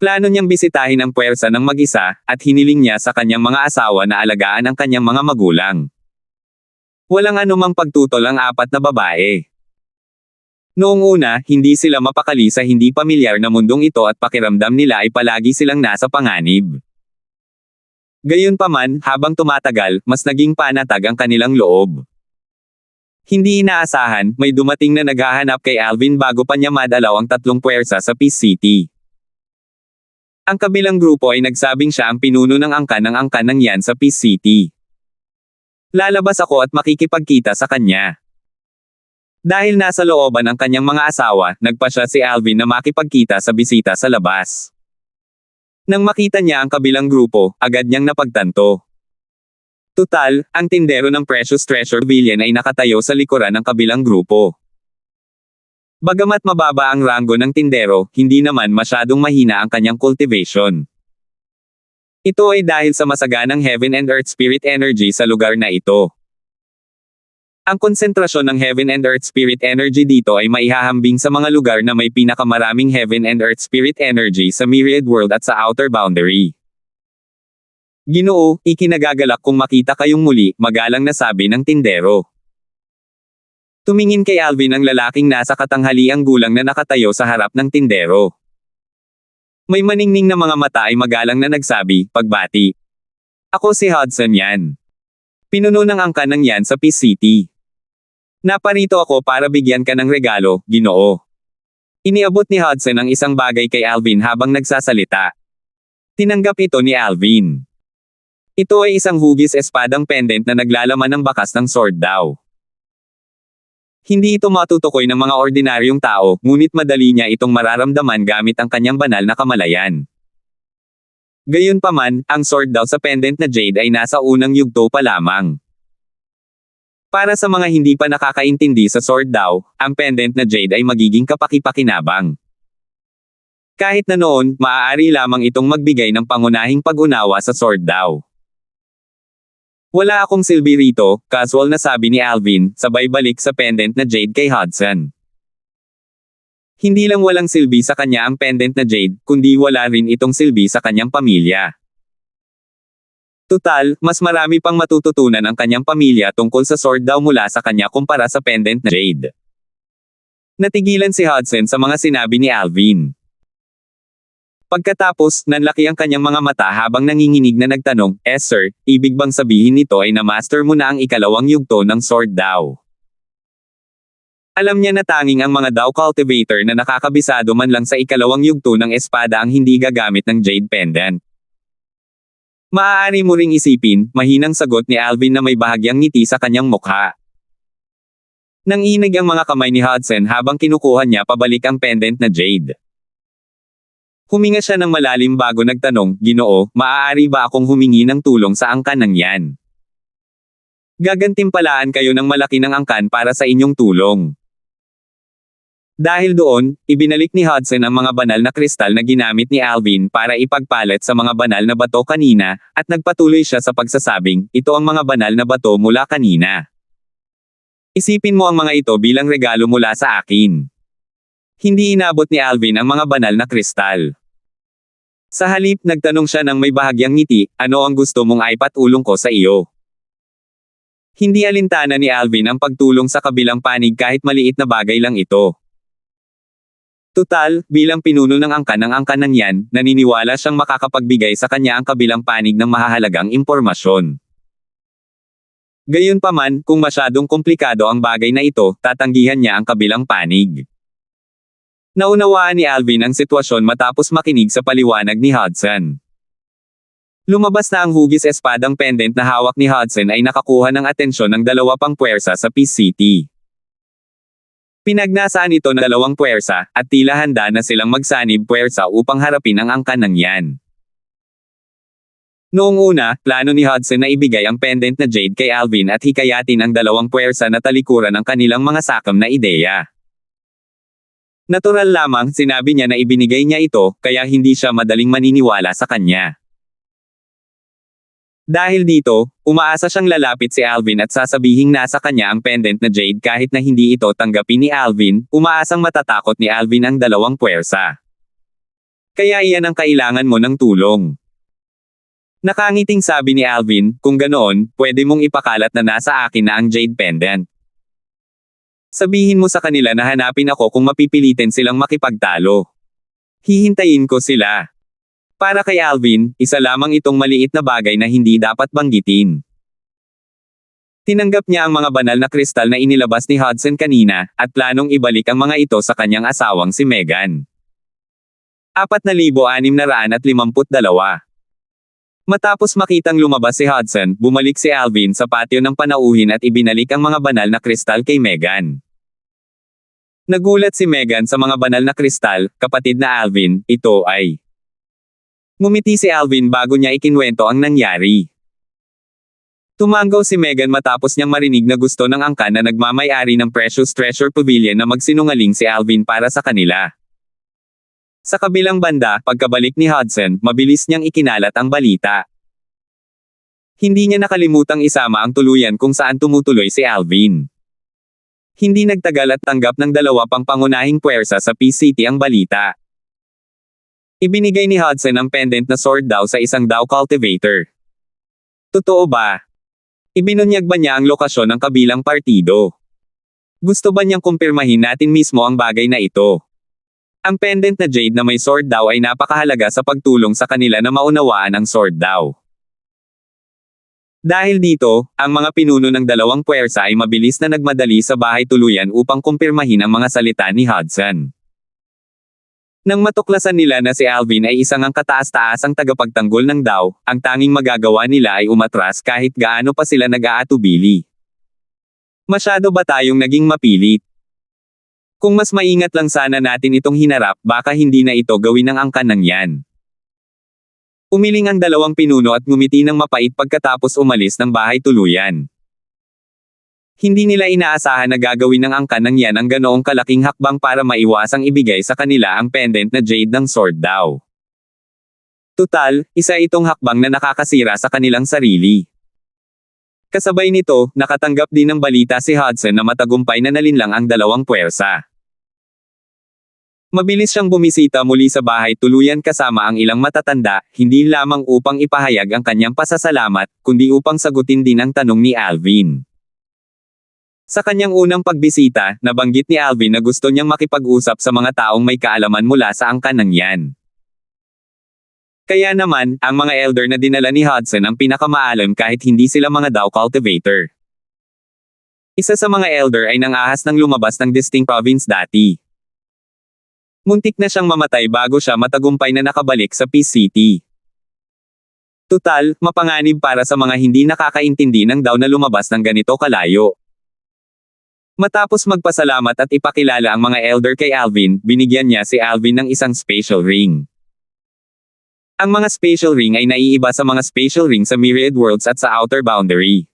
Plano niyang bisitahin ang puwersa ng mag-isa, at hiniling niya sa kanyang mga asawa na alagaan ang kanyang mga magulang. Walang anumang pagtutol ang 4 na babae. Noong una, hindi sila mapakali sa hindi pamilyar na mundong ito at pakiramdam nila ay palagi silang nasa panganib. Gayunpaman, habang tumatagal, mas naging panatag ang kanilang loob. Hindi inaasahan, may dumating na naghahanap kay Alvin bago pa niya madalaw ang 3 puwersa sa Peace City. Ang kabilang grupo ay nagsabing siya ang pinuno ng angkan ng yan sa Peace City. Lalabas ako at makikipagkita sa kanya. Dahil nasa looban ang kanyang mga asawa, nagpasya si Alvin na makipagkita sa bisita sa labas. Nang makita niya ang kabilang grupo, agad niyang napagtanto. Tutal, ang tindero ng Precious Treasure Pavilion ay nakatayo sa likuran ng kabilang grupo. Bagamat mababa ang ranggo ng tindero, hindi naman masyadong mahina ang kanyang cultivation. Ito ay dahil sa masaganang Heaven and Earth Spirit energy sa lugar na ito. Ang konsentrasyon ng Heaven and Earth Spirit energy dito ay maihahambing sa mga lugar na may pinakamaraming Heaven and Earth Spirit energy sa Myriad World at sa outer boundary. Ginoo, ikinagagalak kung makita kayong muli, magalang na sabi ng tindero. Tumingin kay Alvin ang lalaking nasa katanghaliang gulang na nakatayo sa harap ng tindero. May maningning na mga mata ay magalang na nagsabi, pagbati. Ako si Hudson yan. Pinuno ng angkan ng yan sa Peace City. Naparito ako para bigyan ka ng regalo, Ginoo. Iniabot ni Hudson ang isang bagay kay Alvin habang nagsasalita. Tinanggap ito ni Alvin. Ito ay isang hugis espadang pendant na naglalaman ng bakas ng sword daw. Hindi ito matutukoy ng mga ordinaryong tao, ngunit madali niya itong mararamdaman gamit ang kanyang banal na kamalayan. Gayunpaman, ang sword daw sa pendant na jade ay nasa unang yugto pa lamang. Para sa mga hindi pa nakakaintindi sa sword daw, ang pendant na jade ay magiging kapaki-pakinabang. Kahit na noon, maaari lamang itong magbigay ng pangunahing pag-unawa sa sword daw. Wala akong silbi rito, casual na sabi ni Alvin, sabay balik sa pendant na jade kay Hudson. Hindi lang walang silbi sa kanya ang pendant na jade, kundi wala rin itong silbi sa kanyang pamilya. Tutal, mas marami pang matututunan ang kanyang pamilya tungkol sa sword daw mula sa kanya kumpara sa pendant na jade. Natigilan si Hudson sa mga sinabi ni Alvin. Pagkatapos, nanlaki ang kanyang mga mata habang nanginginig na nagtanong, sir, ibig bang sabihin nito ay na-master mo na ang ikalawang yugto ng sword daw? Alam niya na tanging ang mga Dao cultivator na nakakabisado man lang sa ikalawang yugto ng espada ang hindi gagamit ng jade pendant. Maaari mo ring isipin, mahinang sagot ni Alvin na may bahagyang ngiti sa kanyang mukha. Nanginig ang mga kamay ni Hudson habang kinukuha niya pabalik ang pendant na jade. Huminga siya ng malalim bago nagtanong, Ginoo, maaari ba akong humingi ng tulong sa angkan ng yan? Gagantimpalaan kayo ng malaki ng angkan para sa inyong tulong. Dahil doon, ibinalik ni Hudson ang mga banal na kristal na ginamit ni Alvin para ipagpalit sa mga banal na bato kanina, at nagpatuloy siya sa pagsasabing, ito ang mga banal na bato mula kanina. Isipin mo ang mga ito bilang regalo mula sa akin. Hindi inabot ni Alvin ang mga banal na kristal. Sa halip, nagtanong siya ng may bahagyang ngiti, ano ang gusto mong aipatulong ko sa iyo? Hindi alintana ni Alvin ang pagtulong sa kabilang panig kahit maliit na bagay lang ito. Tutal, bilang pinuno ng angkan ng yan, naniniwala siyang makakapagbigay sa kanya ang kabilang panig ng mahahalagang impormasyon. Gayunpaman, kung masyadong komplikado ang bagay na ito, tatanggihan niya ang kabilang panig. Naunawaan ni Alvin ang sitwasyon matapos makinig sa paliwanag ni Hudson. Lumabas na ang hugis espadang pendant na hawak ni Hudson ay nakakuha ng atensyon ng dalawa pang puwersa sa Peace City. Pinagnasaan ito ng dalawang puwersa, at tila handa na silang magsanib puwersa upang harapin ang angkan ng yan. Noong una, plano ni Hudson na ibigay ang pendant na jade kay Alvin at hikayatin ang dalawang puwersa na talikuran ang kanilang mga sakam na ideya. Natural lamang, sinabi niya na ibinigay niya ito, kaya hindi siya madaling maniniwala sa kanya. Dahil dito, umaasa siyang lalapit si Alvin at sasabihing nasa kanya ang pendant na jade kahit na hindi ito tanggapin ni Alvin, umaasang matatakot ni Alvin ang dalawang puwersa. Kaya iyan ang kailangan mo ng tulong. Nakangiting sabi ni Alvin, kung ganoon, pwede mong ipakalat na nasa akin na ang jade pendant. Sabihin mo sa kanila na hanapin ako kung mapipilitin silang makipagtalo. Hihintayin ko sila. Para kay Alvin, isa lamang itong maliit na bagay na hindi dapat banggitin. Tinanggap niya ang mga banal na kristal na inilabas ni Hudson kanina, at planong ibalik ang mga ito sa kanyang asawang si Megan. 4,652. Matapos makitang lumabas si Hudson, bumalik si Alvin sa patio ng panauhin at ibinalik ang mga banal na kristal kay Megan. Nagulat si Megan sa mga banal na kristal, kapatid na Alvin, ito ay... Ngumiti si Alvin bago niya ikinwento ang nangyari. Tumanggaw si Megan matapos niyang marinig na gusto ng angkan na nagmamay-ari ng Precious Treasure Pavilion na magsinungaling si Alvin para sa kanila. Sa kabilang banda, pagkabalik ni Hudson, mabilis niyang ikinalat ang balita. Hindi niya nakalimutang isama ang tuluyan kung saan tumutuloy si Alvin. Hindi nagtagal at tanggap ng dalawa pang pangunahing puwersa sa Peace City ang balita. Ibinigay ni Hudson ang pendant na sword daw sa isang Dao cultivator. Totoo ba? Ibinunyag ba niya ang lokasyon ng kabilang partido? Gusto ba niyang kumpirmahin natin mismo ang bagay na ito? Ang pendant na jade na may sword daw ay napakahalaga sa pagtulong sa kanila na maunawaan ang sword daw. Dahil dito, ang mga pinuno ng dalawang puwersa ay mabilis na nagmadali sa bahay tuluyan upang kumpirmahin ang mga salita ni Hudson. Nang matuklasan nila na si Alvin ay isang ang kataas-taasang tagapagtanggol ng Dao, ang tanging magagawa nila ay umatras kahit gaano pa sila nag-aatubili. Masyado ba tayong naging mapilit? Kung mas maingat lang sana natin itong hinarap, baka hindi na ito gawin ng angkan ng yan. Umiling ang dalawang pinuno at ngumiti ng mapait pagkatapos umalis ng bahay tuluyan. Hindi nila inaasahan na gagawin ng angkan ng yan ang ganoong kalaking hakbang para maiwasang ibigay sa kanila ang pendant na jade ng sword daw. Tutal, isa itong hakbang na nakakasira sa kanilang sarili. Kasabay nito, nakatanggap din ng balita si Hudson na matagumpay na nalinlang ang dalawang puwersa. Mabilis siyang bumisita muli sa bahay tuluyan kasama ang ilang matatanda, hindi lamang upang ipahayag ang kanyang pasasalamat, kundi upang sagutin din ang tanong ni Alvin. Sa kanyang unang pagbisita, nabanggit ni Alvin na gusto niyang makipag-usap sa mga taong may kaalaman mula sa angkan ng yan. Kaya naman, ang mga elder na dinala ni Hudson ang pinakamaalam kahit hindi sila mga Dao cultivator. Isa sa mga elder ay nangahas ng lumabas ng Distinct Province dati. Muntik na siyang mamatay bago siya matagumpay na nakabalik sa Peace City. Tutal, mapanganib para sa mga hindi nakakaintindi ng Dao na lumabas ng ganito kalayo. Matapos magpasalamat at ipakilala ang mga elder kay Alvin, binigyan niya si Alvin ng isang spatial ring. Ang mga spatial ring ay naiiba sa mga spatial ring sa Myriad Worlds at sa Outer Boundary.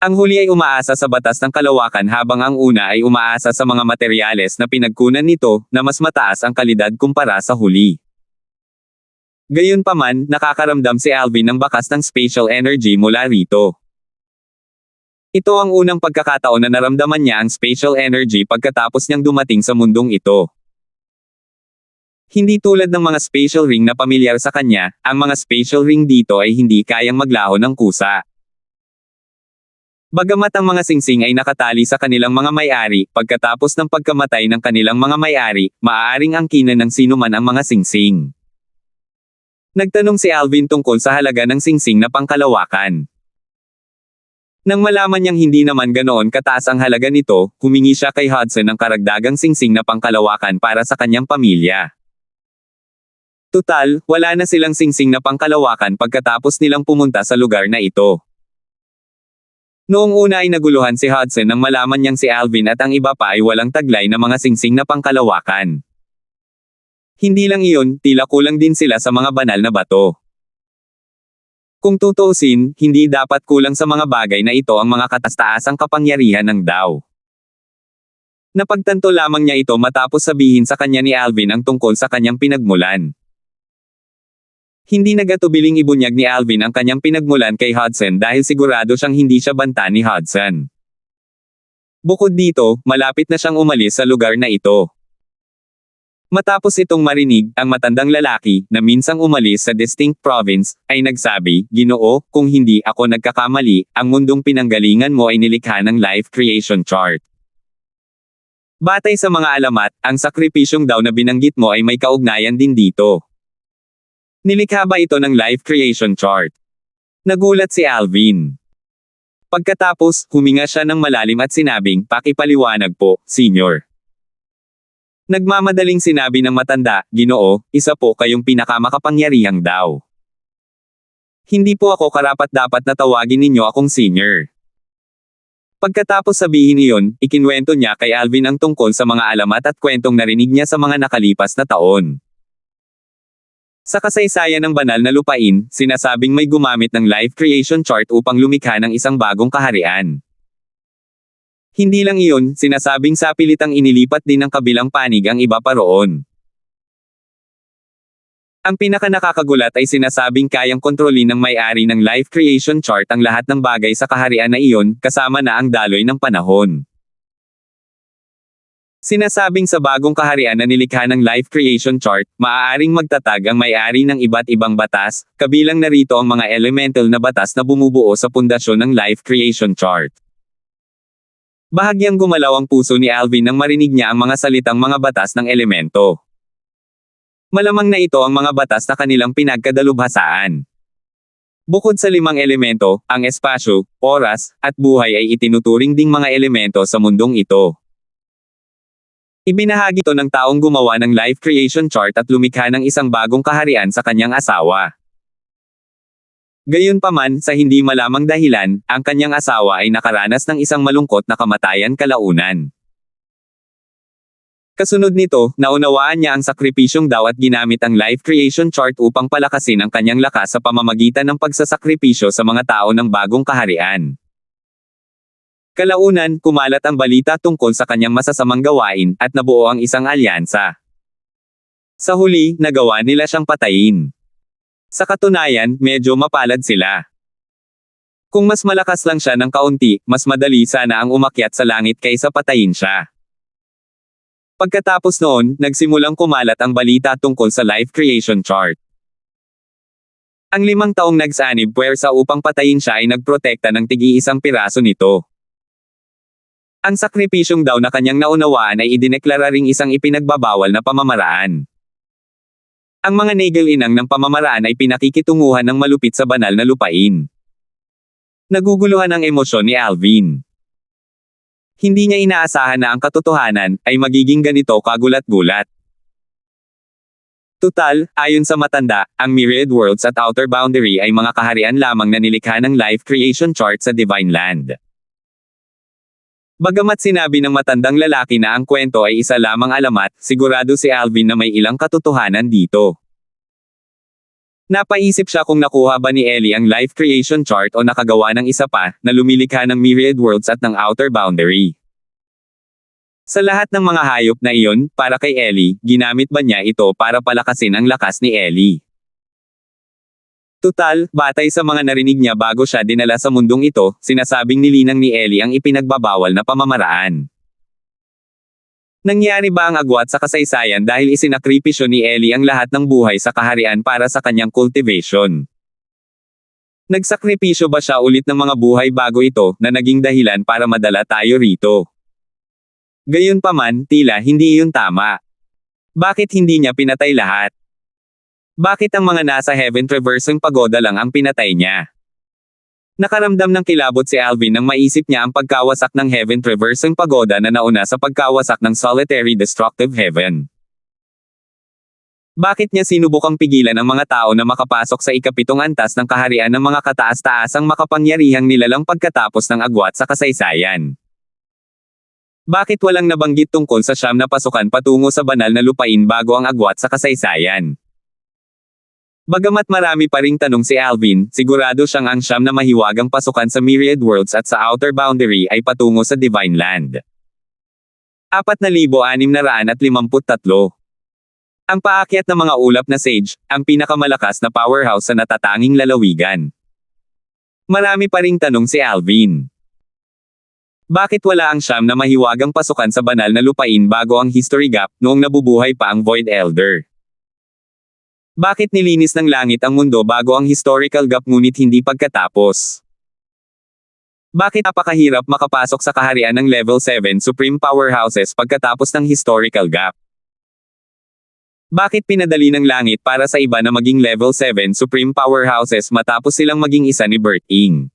Ang huli ay umaasa sa batas ng kalawakan habang ang una ay umaasa sa mga materyales na pinagkunan nito, na mas mataas ang kalidad kumpara sa huli. Gayunpaman, nakakaramdam si Alvin ng bakas ng spatial energy mula rito. Ito ang unang pagkakataon na naramdaman niya ang spatial energy pagkatapos niyang dumating sa mundong ito. Hindi tulad ng mga spatial ring na pamilyar sa kanya, ang mga spatial ring dito ay hindi kayang maglaho ng kusa. Bagamat ang mga singsing ay nakatali sa kanilang mga may-ari, pagkatapos ng pagkamatay ng kanilang mga may-ari, maaaring angkinan ng sinuman ang mga singsing. Nagtanong si Alvin tungkol sa halaga ng singsing na pangkalawakan. Nang malaman niyang hindi naman ganoon kataas ang halaga nito, humingi siya kay Hudson ng karagdagang singsing na pangkalawakan para sa kanyang pamilya. Tutal, wala na silang singsing na pangkalawakan pagkatapos nilang pumunta sa lugar na ito. Noong una ay naguluhan si Hudson nang malaman niyang si Alvin at ang iba pa ay walang taglay na mga singsing na pangkalawakan. Hindi lang iyon, tila kulang din sila sa mga banal na bato. Kung tutuusin, hindi dapat kulang sa mga bagay na ito ang mga kataas-taasang kapangyarihan ng Dao. Napagtanto lamang niya ito matapos sabihin sa kanya ni Alvin ang tungkol sa kanyang pinagmulan. Hindi nagatubiling ibunyag ni Alvin ang kanyang pinagmulan kay Hudson dahil sigurado siyang hindi siya banta ni Hudson. Bukod dito, malapit na siyang umalis sa lugar na ito. Matapos itong marinig, ang matandang lalaki, na minsang umalis sa Distinct Province, ay nagsabi, "Ginoo, kung hindi ako nagkakamali, ang mundong pinanggalingan mo ay nilikha ng Life Creation Chart." Batay sa mga alamat, ang sakripisyong daw na binanggit mo ay may kaugnayan din dito. Nilikha ba ito ng Life Creation Chart? Nagulat si Alvin. Pagkatapos, huminga siya ng malalim at sinabing, "Pakipaliwanag po, Senyor." Nagmamadaling sinabi ng matanda, "Ginoo, isa po kayong pinakamakapangyarihang Dao. Hindi po ako karapat-dapat na tawagin ninyo akong Senior." Pagkatapos sabihin iyon, ikinwento niya kay Alvin ang tungkol sa mga alamat at kwentong narinig niya sa mga nakalipas na taon. Sa kasaysayan ng banal na lupain, sinasabing may gumamit ng Life Creation Chart upang lumikha ng isang bagong kaharian. Hindi lang iyon, sinasabing sapilitang inilipat din ng kabilang panig ang iba pa roon. Ang pinakanakakagulat ay sinasabing kayang kontrolin ng may-ari ng life creation chart ang lahat ng bagay sa kaharian na iyon, kasama na ang daloy ng panahon. Sinasabing sa bagong kaharian na nilikha ng life creation chart, maaaring magtatag ang may-ari ng iba't ibang batas, kabilang narito ang mga elemental na batas na bumubuo sa pundasyon ng life creation chart. Bahagyang gumalaw ang puso ni Alvin nang marinig niya ang mga salitang mga batas ng elemento. Malamang na ito ang mga batas na kanilang pinagkadalubhasaan. Bukod sa 5 elemento, ang espasyo, oras, at buhay ay itinuturing ding mga elemento sa mundong ito. Ibinahagi ito ng taong gumawa ng life creation chart at lumikha ng isang bagong kaharian sa kanyang asawa. Gayunpaman, sa hindi malamang dahilan, ang kanyang asawa ay nakaranas ng isang malungkot na kamatayan kalaunan. Kasunod nito, naunawaan niya ang sakripisyong daw at ginamit ang life creation chart upang palakasin ang kanyang lakas sa pamamagitan ng pagsasakripisyo sa mga tao ng bagong kaharian. Kalaunan, kumalat ang balita tungkol sa kanyang masasamang gawain, at nabuo ang isang alyansa. Sa huli, nagawa nila siyang patayin. Sa katunayan, medyo mapalad sila. Kung mas malakas lang siya ng kaunti, mas madali sana ang umakyat sa langit kaysa patayin siya. Pagkatapos noon, nagsimulang kumalat ang balita tungkol sa life creation chart. Ang 5 taong nagsanib puwersa upang patayin siya ay nagprotekta ng tig-iisang piraso nito. Ang sakripisyong daw na kanyang naunawaan ay idineklara ring isang ipinagbabawal na pamamaraan. Ang mga nagal-inang ng pamamaraan ay pinakikitunguhan ng malupit sa banal na lupain. Naguguluhan ang emosyon ni Alvin. Hindi niya inaasahan na ang katotohanan ay magiging ganito kagulat-gulat. Tutal, ayon sa matanda, ang Myriad Worlds at Outer Boundary ay mga kaharian lamang na nilikha ng life creation chart sa Divine Land. Bagamat sinabi ng matandang lalaki na ang kwento ay isa lamang alamat, sigurado si Alvin na may ilang katotohanan dito. Napaisip siya kung nakuha ba ni Ellie ang life creation chart o nakagawa ng isa pa, na lumilikha ng Myriad Worlds at ng Outer Boundary. Sa lahat ng mga hayop na iyon, para kay Ellie, ginamit ba niya ito para palakasin ang lakas ni Ellie? Tutal, batay sa mga narinig niya bago siya dinala sa mundong ito, sinasabing nilinang ni Ellie ang ipinagbabawal na pamamaraan. Nangyari ba ang agwat sa kasaysayan dahil isinakripisyo ni Ellie ang lahat ng buhay sa kaharian para sa kanyang cultivation? Nagsakripisyo ba siya ulit ng mga buhay bago ito, na naging dahilan para madala tayo rito? Gayunpaman, tila hindi iyon tama. Bakit hindi niya pinatay lahat? Bakit ang mga nasa Heaven Traversing Pagoda lang ang pinatay niya? Nakaramdam ng kilabot si Alvin nang maisip niya ang pagkawasak ng Heaven Traversing Pagoda na nauna sa pagkawasak ng Solitary Destructive Heaven. Bakit niya sinubukang pigilan ang mga tao na makapasok sa ikapitong antas ng kaharian ng mga kataas-taasang makapangyarihang nilalang pagkatapos ng agwat sa kasaysayan? Bakit walang nabanggit tungkol sa 9 na pasukan patungo sa banal na lupain bago ang agwat sa kasaysayan? Bagamat marami pa ring tanong si Alvin, sigurado siyang ang 9 na mahiwagang pasukan sa Myriad Worlds at sa Outer Boundary ay patungo sa Divine Land. 4,653. Ang paakyat ng mga ulap na sage, ang pinakamalakas na powerhouse sa natatanging lalawigan. Marami pa ring tanong si Alvin. Bakit wala ang 9 na mahiwagang pasukan sa banal na lupain bago ang History Gap, noong nabubuhay pa ang Void Elder? Bakit nilinis ng langit ang mundo bago ang Historical Gap ngunit hindi pagkatapos? Bakit napakahirap makapasok sa kaharian ng Level 7 Supreme Powerhouses pagkatapos ng Historical Gap? Bakit pinadali ng langit para sa iba na maging Level 7 Supreme Powerhouses matapos silang maging isa ni Bert Ing?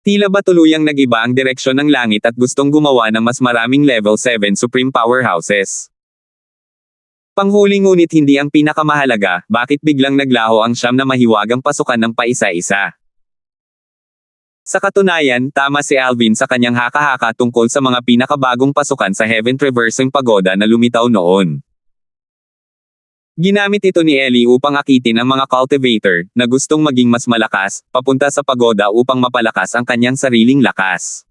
Tila ba tuluyang nag-iba ang direksyon ng langit at gustong gumawa ng mas maraming Level 7 Supreme Powerhouses? Panghuli ngunit hindi ang pinakamahalaga, bakit biglang naglaho ang 9 na mahiwagang pasukan ng paisa-isa? Sa katunayan, tama si Alvin sa kanyang haka-haka tungkol sa mga pinakabagong pasukan sa Heaven Traversing Pagoda na lumitaw noon. Ginamit ito ni Ellie upang akitin ang mga cultivator, na gustong maging mas malakas, papunta sa pagoda upang mapalakas ang kanyang sariling lakas.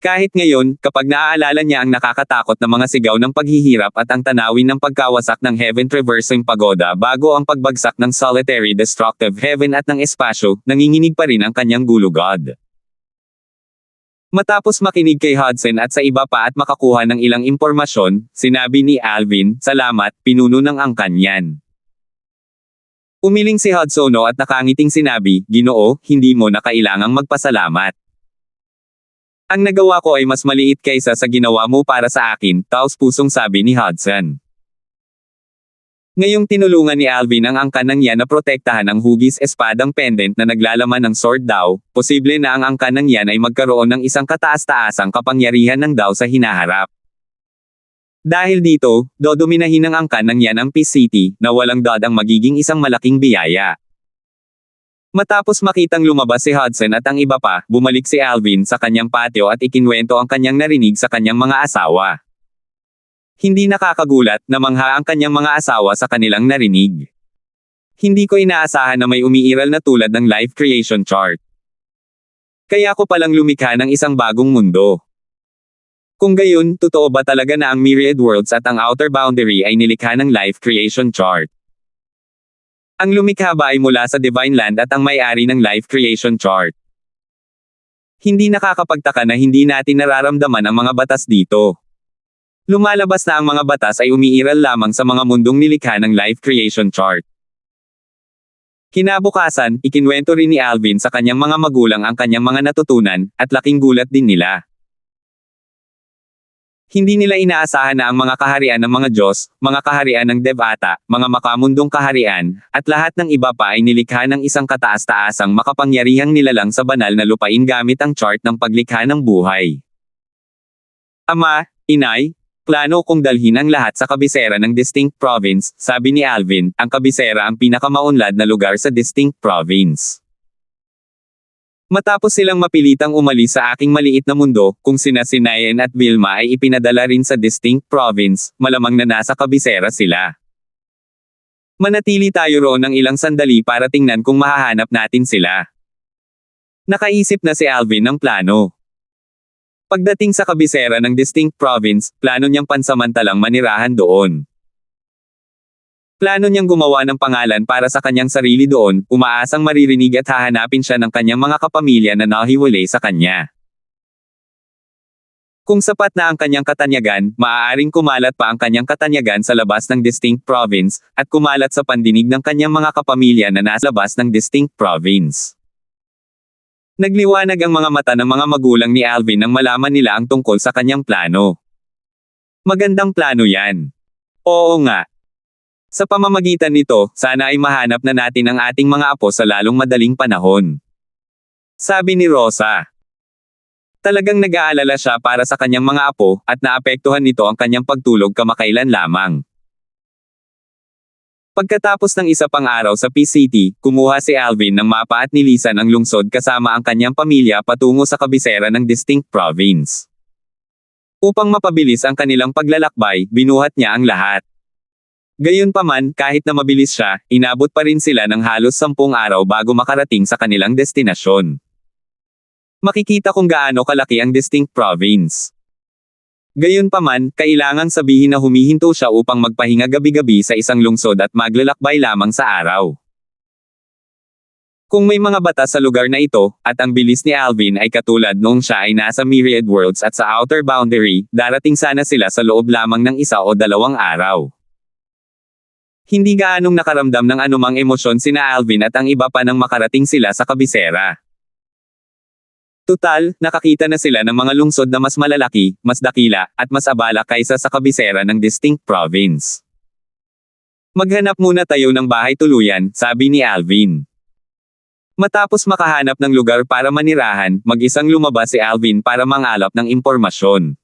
Kahit ngayon, kapag naaalala niya ang nakakatakot na mga sigaw ng paghihirap at ang tanawin ng pagkawasak ng Heaven Traversing Pagoda bago ang pagbagsak ng Solitary Destructive Heaven at ng espasyo, nanginginig pa rin ang kanyang gulugod. Matapos makinig kay Hudson at sa iba pa at makakuha ng ilang impormasyon, sinabi ni Alvin, "Salamat, pinuno ng angkan yan." Umiling si Hudsono at nakangiting sinabi, "Ginoo, hindi mo na kailangang magpasalamat. Ang nagawa ko ay mas maliit kaysa sa ginawa mo para sa akin," taos-pusong sabi ni Hudson. Ngayong tinulungan ni Alvin ang angkan ng yan na protektahan ang hugis espadang pendant na naglalaman ng sword Dao, posible na ang angkan ng yan ay magkaroon ng isang kataas-taasang kapangyarihan ng Dao sa hinaharap. Dahil dito, dodominahin ng angkan ng yan ang Peace City, na walang dod ang magiging isang malaking biyaya. Matapos makitang lumabas si Hudson at ang iba pa, bumalik si Alvin sa kanyang patio at ikinwento ang kanyang narinig sa kanyang mga asawa. Hindi nakakagulat, namangha ang kanyang mga asawa sa kanilang narinig. "Hindi ko inaasahan na may umiiral na tulad ng life creation chart. Kaya ko palang lumikha ng isang bagong mundo. Kung gayon, totoo ba talaga na ang Myriad Worlds at ang Outer Boundary ay nilikha ng life creation chart? Ang lumikha ba ay mula sa Divine Land at ang may-ari ng life creation chart? Hindi nakakapagtaka na hindi natin nararamdaman ang mga batas dito. Lumalabas na ang mga batas ay umiiral lamang sa mga mundong nilikha ng life creation chart." Kinabukasan, ikinwento rin ni Alvin sa kanyang mga magulang ang kanyang mga natutunan, at laking gulat din nila. Hindi nila inaasahan na ang mga kaharian ng mga Diyos, mga kaharian ng Devata, mga makamundong kaharian, at lahat ng iba pa ay nilikha ng isang kataas-taasang makapangyarihang nilalang sa banal na lupain gamit ang chart ng paglikha ng buhay. "Ama, Inay, plano kong dalhin ang lahat sa kabisera ng Distinct Province," sabi ni Alvin, "ang kabisera ang pinakamaunlad na lugar sa Distinct Province. Matapos silang mapilitang umalis sa aking maliit na mundo, kung sina Sinayen at Vilma ay ipinadala rin sa Distinct Province, malamang na nasa kabisera sila. Manatili tayo roon ng ilang sandali para tingnan kung mahahanap natin sila." Nakaisip na si Alvin ng plano. Pagdating sa kabisera ng Distinct Province, plano niyang pansamantalang manirahan doon. Plano niyang gumawa ng pangalan para sa kanyang sarili doon, umaasang maririnig at hahanapin siya ng kanyang mga kapamilya na nahiwalay sa kanya. Kung sapat na ang kanyang katanyagan, maaaring kumalat pa ang kanyang katanyagan sa labas ng Distinct Province, at kumalat sa pandinig ng kanyang mga kapamilya na nasa labas ng Distinct Province. Nagliwanag ang mga mata ng mga magulang ni Alvin nang malaman nila ang tungkol sa kanyang plano. Magandang plano yan. Oo nga. Sa pamamagitan nito, sana ay mahanap na natin ang ating mga apo sa lalong madaling panahon. Sabi ni Rosa. Talagang nag-aalala siya para sa kanyang mga apo, at naapektuhan nito ang kanyang pagtulog kamakailan lamang. Pagkatapos ng isa pang araw sa Peace City, kumuha si Alvin ng mapa at nilisan ang lungsod kasama ang kanyang pamilya patungo sa kabisera ng Distinct Province. Upang mapabilis ang kanilang paglalakbay, binuhat niya ang lahat. Gayunpaman, kahit na mabilis siya, inabot pa rin sila ng halos 10 araw bago makarating sa kanilang destinasyon. Makikita kung gaano kalaki ang Distinct Province. Gayunpaman, kailangang sabihin na humihinto siya upang magpahinga gabi-gabi sa isang lungsod at maglalakbay lamang sa araw. Kung may mga batas sa lugar na ito, at ang bilis ni Alvin ay katulad noong siya ay nasa Myriad Worlds at sa Outer Boundary, darating sana sila sa loob lamang ng 1 o 2 araw. Hindi gaanong nakaramdam ng anumang emosyon sina Alvin at ang iba pa nang makarating sila sa kabisera. Tutal, nakakita na sila ng mga lungsod na mas malalaki, mas dakila, at mas abala kaysa sa kabisera ng Distinct Province. "Maghanap muna tayo ng bahay tuluyan," sabi ni Alvin. Matapos makahanap ng lugar para manirahan, mag-isang lumabas si Alvin para mangalap ng impormasyon.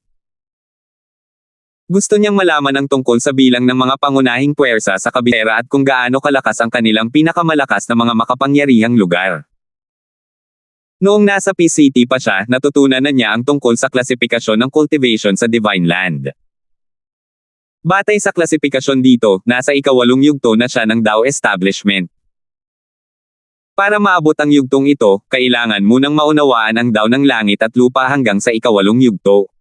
Gusto niyang malaman ang tungkol sa bilang ng mga pangunahing puwersa sa kabisera at kung gaano kalakas ang kanilang pinakamalakas na mga makapangyarihang lugar. Noong nasa Peace City pa siya, natutunan na niya ang tungkol sa klasifikasyon ng cultivation sa Divine Land. Batay sa klasifikasyon dito, nasa ika-8 yugto na siya ng Dao Establishment. Para maabot ang yugtong ito, kailangan munang maunawaan ang daw ng langit at lupa hanggang sa ikawalong yugto.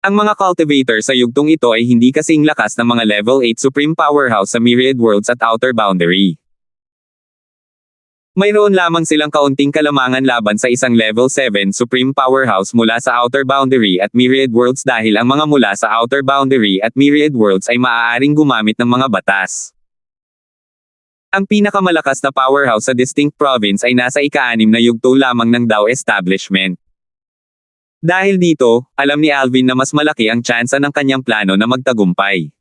Ang mga cultivator sa yugtong ito ay hindi kasing lakas ng mga level 8 supreme powerhouse sa Myriad Worlds at Outer Boundary. Mayroon lamang silang kaunting kalamangan laban sa isang level 7 supreme powerhouse mula sa Outer Boundary at Myriad Worlds dahil ang mga mula sa Outer Boundary at Myriad Worlds ay maaaring gumamit ng mga batas. Ang pinakamalakas na powerhouse sa Distinct Province ay nasa ika-6 na yugto lamang ng Dao Establishment. Dahil dito, alam ni Alvin na mas malaki ang tsansa ng kanyang plano na magtagumpay.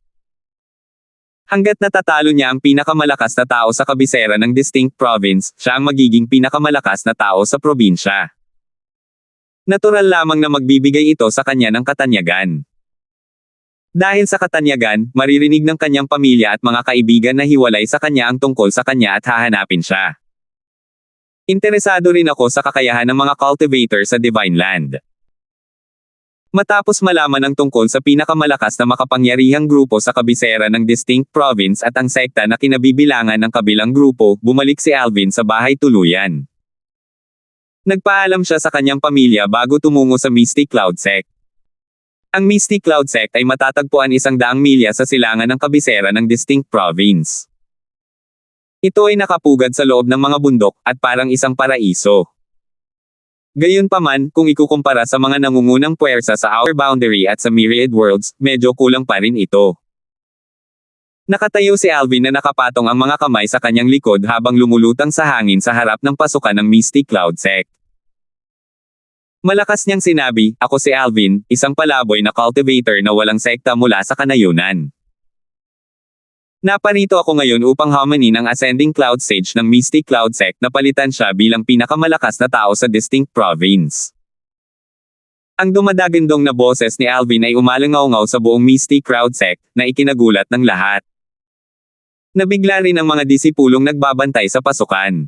Hanggat natatalo niya ang pinakamalakas na tao sa kabisera ng Distinct Province, siya ang magiging pinakamalakas na tao sa probinsya. Natural lamang na magbibigay ito sa kanya ng katanyagan. Dahil sa katanyagan, maririnig ng kanyang pamilya at mga kaibigan na hiwalay sa kanya ang tungkol sa kanya at hahanapin siya. Interesado rin ako sa kakayahan ng mga cultivator sa Divine Land. Matapos malaman ang tungkol sa pinakamalakas na makapangyarihang grupo sa kabisera ng Distinct Province at ang sekta na kinabibilangan ng kabilang grupo, bumalik si Alvin sa bahay tuluyan. Nagpaalam siya sa kanyang pamilya bago tumungo sa Misty Cloud Sect. Ang Misty Cloud Sect ay matatagpuan 100 milya sa silangan ng kabisera ng Distinct Province. Ito ay nakapugad sa loob ng mga bundok at parang isang paraiso. Gayunpaman, kung ikukumpara sa mga nangungunang puwersa sa Outer Boundary at sa Myriad Worlds, medyo kulang pa rin ito. Nakatayo si Alvin na nakapatong ang mga kamay sa kanyang likod habang lumulutang sa hangin sa harap ng pasukan ng Misty Cloud Sect. Malakas niyang sinabi, "Ako si Alvin, isang palaboy na cultivator na walang sekta mula sa kanayunan. Naparito ako ngayon upang hamanin ang Ascending Cloud Sage ng Misty Cloud Sect na palitan siya bilang pinakamalakas na tao sa Distinct Province." Ang dumadagandong na boses ni Alvin ay umalangaw-ngaw sa buong Misty Cloud Sect, na ikinagulat ng lahat. Nabigla rin ang mga disipulong nagbabantay sa pasukan.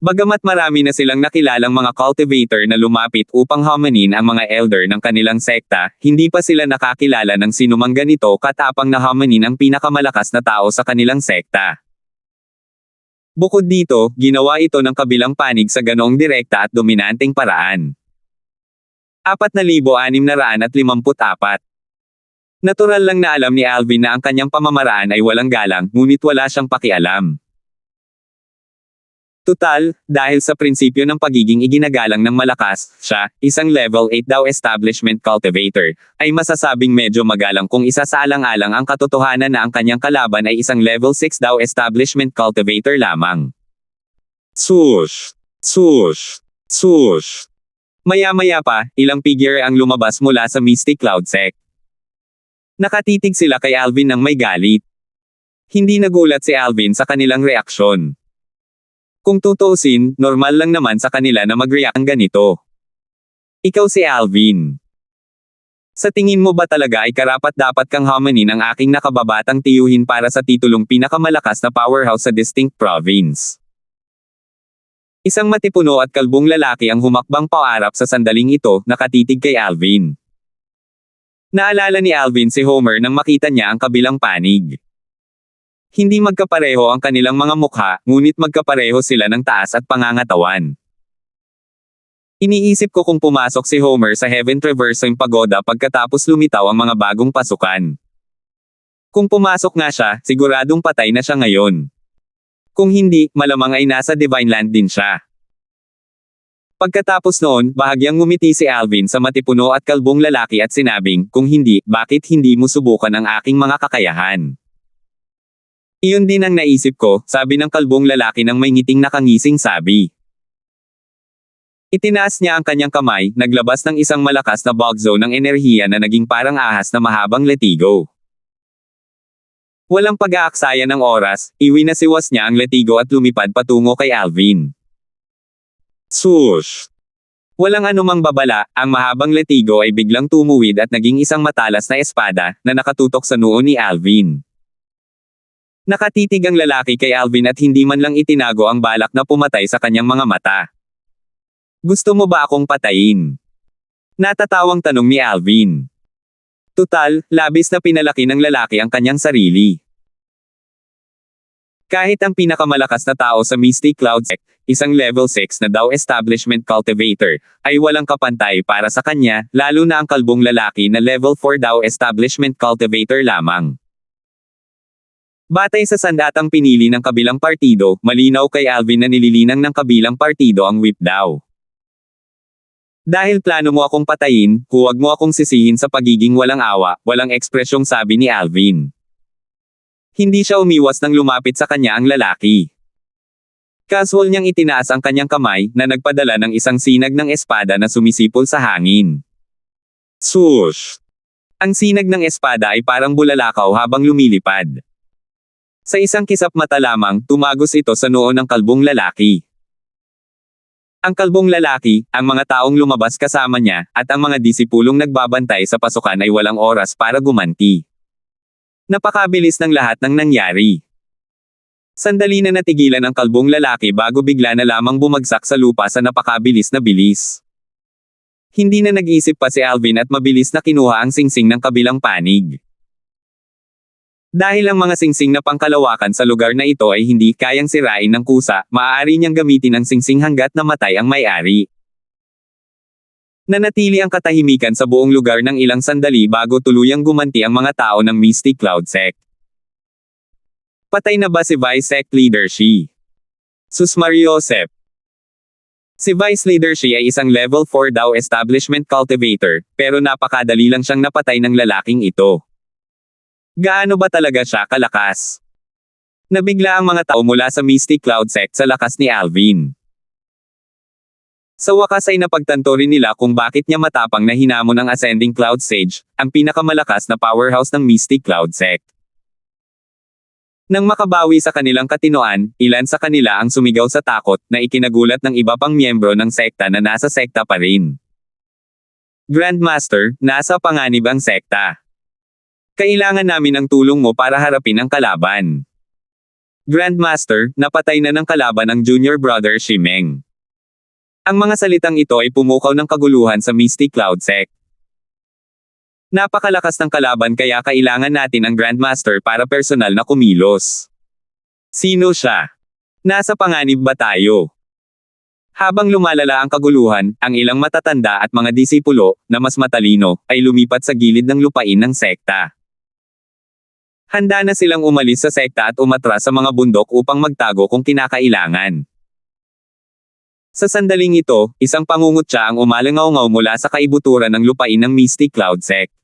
Bagamat marami na silang nakilalang mga cultivator na lumapit upang hamanin ang mga elder ng kanilang sekta, hindi pa sila nakakilala ng sinumang ganito katapang na hamanin ang pinakamalakas na tao sa kanilang sekta. Bukod dito, ginawa ito ng kabilang panig sa ganoong direkta at dominanteng paraan. 4,654. Natural lang na alam ni Alvin na ang kanyang pamamaraan ay walang galang, ngunit wala siyang pakialam. Tutal, dahil sa prinsipyo ng pagiging iginagalang ng malakas, siya, isang level 8 Dao Establishment Cultivator, ay masasabing medyo magalang kung isasaalang-alang ang katotohanan na ang kanyang kalaban ay isang level 6 Dao Establishment Cultivator lamang. Swoosh! Swoosh! Swoosh! Maya-maya pa, ilang figure ang lumabas mula sa Misty Cloud Sect. Nakatitig sila kay Alvin nang may galit. Hindi nagulat si Alvin sa kanilang reaksyon. Kung tutuusin, normal lang naman sa kanila na mag-react ng ganito. Ikaw si Alvin. Sa tingin mo ba talaga ay karapat-dapat kang hamanin ang aking nakababatang tiyuhin para sa titulong pinakamalakas na powerhouse sa Distinct Province? Isang matipuno at kalbong lalaki ang humakbang paarap sa sandaling ito, nakatitig kay Alvin. Naalala ni Alvin si Homer nang makita niya ang kabilang panig. Hindi magkapareho ang kanilang mga mukha, ngunit magkapareho sila ng taas at pangangatawan. Iniisip ko kung pumasok si Homer sa Heaven Traversing Pagoda pagkatapos lumitaw ang mga bagong pasukan. Kung pumasok nga siya, siguradong patay na siya ngayon. Kung hindi, malamang ay nasa Divine Land din siya. Pagkatapos noon, bahagyang ngumiti si Alvin sa matipuno at kalbong lalaki at sinabing, "Kung hindi, bakit hindi mo subukan ang aking mga kakayahan?" Iyon din ang naisip ko, sabi ng kalbong lalaki ng may ngiting nakangising sabi. Itinaas niya ang kanyang kamay, naglabas ng isang malakas na bug zone ng enerhiya na naging parang ahas na mahabang letigo. Walang pag-aaksaya ng oras, iwinasiwas niya ang letigo at lumipad patungo kay Alvin. Swoosh! Walang anumang babala, ang mahabang letigo ay biglang tumuwid at naging isang matalas na espada, na nakatutok sa noo ni Alvin. Nakatitig ang lalaki kay Alvin at hindi man lang itinago ang balak na pumatay sa kanyang mga mata. "Gusto mo ba akong patayin?" Natatawang tanong ni Alvin. Tutal, labis na pinalaki ng lalaki ang kanyang sarili. Kahit ang pinakamalakas na tao sa Misty Cloud Sect, isang level 6 na daw establishment cultivator, ay walang kapantay para sa kanya, lalo na ang kalbong lalaki na level 4 daw establishment cultivator lamang. Batay sa sandatang pinili ng kabilang partido, malinaw kay Alvin na nililinang ng kabilang partido ang whip daw. Dahil plano mo akong patayin, huwag mo akong sisihin sa pagiging walang awa, walang ekspresyong sabi ni Alvin. Hindi siya umiwas nang lumapit sa kanya ang lalaki. Casual niyang itinaas ang kanyang kamay, na nagpadala ng isang sinag ng espada na sumisipol sa hangin. Swoosh! Ang sinag ng espada ay parang bulalakaw habang lumilipad. Sa isang kisap mata lamang, tumagos ito sa noo ng kalbong lalaki. Ang kalbong lalaki, ang mga taong lumabas kasama niya, at ang mga disipulong nagbabantay sa pasukan ay walang oras para gumanti. Napakabilis ng lahat ng nangyari. Sandali na natigilan ang kalbong lalaki bago bigla na lamang bumagsak sa lupa sa napakabilis na bilis. Hindi na nag-isip pa si Alvin at mabilis na kinuha ang singsing ng kabilang panig. Dahil ang mga singsing na pangkalawakan sa lugar na ito ay hindi kayang sirain ng kusa, maaari niyang gamitin ang singsing hanggat namatay ang may-ari. Nanatili ang katahimikan sa buong lugar ng ilang sandali bago tuluyang gumanti ang mga tao ng Misty Cloud Sect. Patay na ba si Vice Sect Leader Shi? Susmariosep. Si Vice Leader Shi ay isang level 4 daw establishment cultivator, pero napakadali lang siyang napatay ng lalaking ito. Gaano ba talaga siya kalakas? Nabigla ang mga tao mula sa Misty Cloud Sect sa lakas ni Alvin. Sa wakas ay napagtanto rin nila kung bakit niya matapang na hinamon ang Ascending Cloud Sage, ang pinakamalakas na powerhouse ng Misty Cloud Sect. Nang makabawi sa kanilang katinoan, ilan sa kanila ang sumigaw sa takot na ikinagulat ng iba pang miyembro ng sekta na nasa sekta pa rin. Grandmaster, nasa panganib ang sekta. Kailangan namin ng tulong mo para harapin ang kalaban. Grandmaster, napatay na ng kalaban ang junior brother Shimeng. Ang mga salitang ito ay pumukaw ng kaguluhan sa Misty Cloud Sect. Napakalakas ng kalaban kaya kailangan natin ang Grandmaster para personal na kumilos. Sino siya? Nasa panganib ba tayo? Habang lumalala ang kaguluhan, ang ilang matatanda at mga disipulo, na mas matalino, ay lumipat sa gilid ng lupain ng sekta. Handa na silang umalis sa sekta at umatras sa mga bundok upang magtago kung kinakailangan. Sa sandaling ito, isang pangungutya ang umalangaw-ngaw mula sa kaibuturan ng lupain ng Misty Cloud Sect.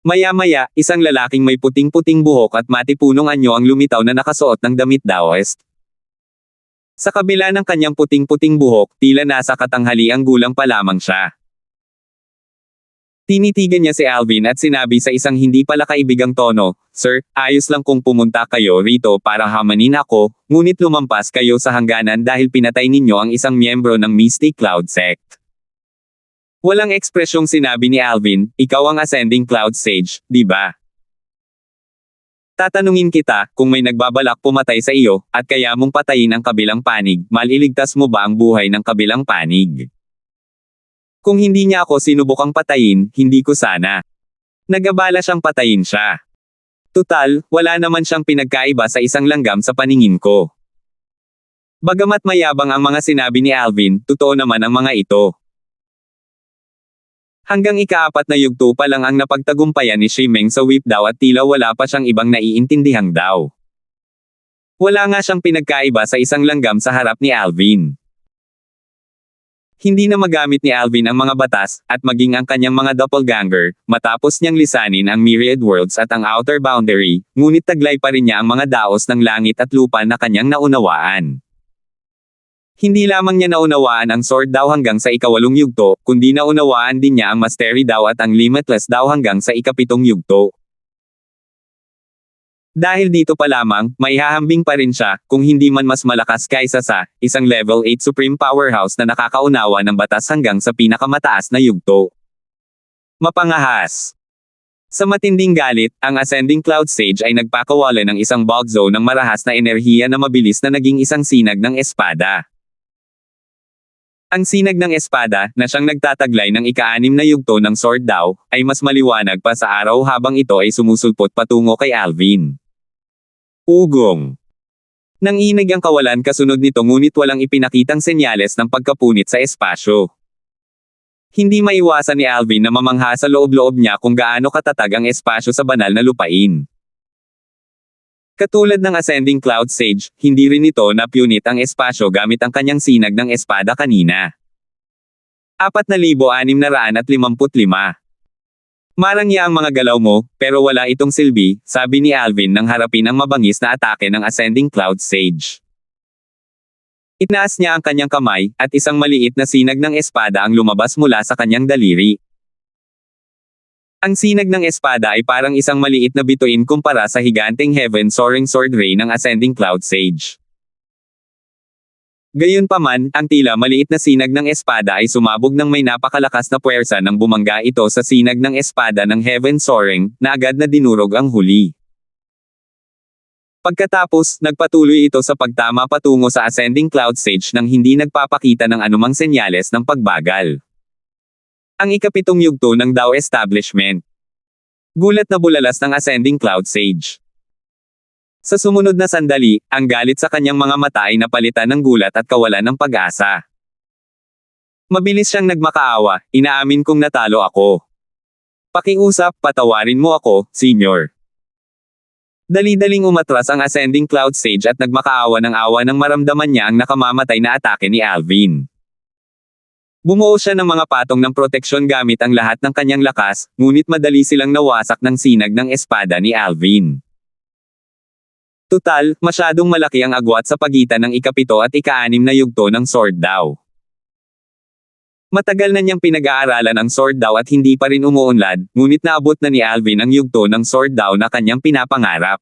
Maya-maya, isang lalaking may puting-puting buhok at matipunong anyo ang lumitaw na nakasuot ng damit Daoist. Sa kabila ng kanyang puting-puting buhok, tila nasa katanghaliang gulang pa lamang siya. Tinitigan niya si Alvin at sinabi sa isang hindi pala kaibigang tono, "Sir, ayos lang kung pumunta kayo rito para hamanin ako, ngunit lumampas kayo sa hangganan dahil pinatay ninyo ang isang miyembro ng Misty Cloud Sect." Walang ekspresyong sinabi ni Alvin, "Ikaw ang Ascending Cloud Sage, di ba? Tatanungin kita, kung may nagbabalak pumatay sa iyo, at kaya mong patayin ang kabilang panig, maliligtas mo ba ang buhay ng kabilang panig? Kung hindi niya ako sinubukang patayin, hindi ko sana. Nag-abala siyang patayin siya. Tutal, wala naman siyang pinagkaiba sa isang langgam sa paningin ko." Bagamat mayabang ang mga sinabi ni Alvin, totoo naman ang mga ito. Hanggang ika-4 na yugto pa lang ang napagtagumpayan ni Shimeng sa whip daw at tila wala pa siyang ibang naiintindihang daw. Wala nga siyang pinagkaiba sa isang langgam sa harap ni Alvin. Hindi na magamit ni Alvin ang mga batas, at maging ang kanyang mga doppelganger, matapos niyang lisanin ang Myriad Worlds at ang Outer Boundary, ngunit taglay pa rin niya ang mga daos ng langit at lupa na kanyang naunawaan. Hindi lamang niya naunawaan ang sword daw hanggang sa ika-8 yugto, kundi naunawaan din niya ang mastery daw at ang limitless daw hanggang sa ika-7 yugto. Dahil dito pa lamang, maihahambing pa rin siya, kung hindi man mas malakas kaysa sa isang level 8 supreme powerhouse na nakakaunawa ng batas hanggang sa pinakamataas na yugto. Mapangahas. Sa matinding galit, ang Ascending Cloud Sage ay nagpakawala ng isang bulk zone ng marahas na enerhiya na mabilis na naging isang sinag ng espada. Ang sinag ng espada, na siyang nagtataglay ng ika-6 na yugto ng sword daw, ay mas maliwanag pa sa araw habang ito ay sumusulpot patungo kay Alvin. Ugong. Nanginig ang kawalan kasunod nito ngunit walang ipinakitang senyales ng pagkapunit sa espasyo. Hindi maiwasan ni Alvin na mamangha sa loob-loob niya kung gaano katatag ang espasyo sa banal na lupain. Katulad ng Ascending Cloud Sage, hindi rin ito napunit ang espasyo gamit ang kanyang sinag ng espada kanina. 4,655. Marangya ang mga galaw mo, pero wala itong silbi, sabi ni Alvin nang harapin ang mabangis na atake ng Ascending Cloud Sage. Itinaas niya ang kanyang kamay, at isang maliit na sinag ng espada ang lumabas mula sa kanyang daliri. Ang sinag ng espada ay parang isang maliit na bituin kumpara sa higanteng Heaven Soaring Sword Ray ng Ascending Cloud Sage. Gayunpaman, ang tila maliit na sinag ng espada ay sumabog ng may napakalakas na puwersa nang bumangga ito sa sinag ng espada ng Heaven Soaring, na agad na dinurog ang huli. Pagkatapos, nagpatuloy ito sa pagtama patungo sa Ascending Cloud Sage nang hindi nagpapakita ng anumang senyales ng pagbagal. Ang ikapitong yugto ng Dao Establishment. Gulat na bulalas ng Ascending Cloud Sage. Sa sumunod na sandali, ang galit sa kanyang mga mata ay napalitan ng gulat at kawalan ng pag-asa. Mabilis siyang nagmakaawa, inaamin kong natalo ako. Pakiusap, patawarin mo ako, Senyor. Dali-daling umatras ang Ascending Cloud Sage at nagmakaawa ng awa nang maramdaman niya ang nakamamatay na atake ni Alvin. Bumuo siya ng mga patong ng proteksyon gamit ang lahat ng kanyang lakas, ngunit madali silang nawasak ng sinag ng espada ni Alvin. Tutal, masyadong malaki ang agwat sa pagitan ng ikapito at ika-6 na yugto ng Sword Dao. Matagal na niyang pinag-aaralan ang Sword Dao at hindi pa rin umuunlad, ngunit naabot na ni Alvin ang yugto ng Sword Dao na kanyang pinapangarap.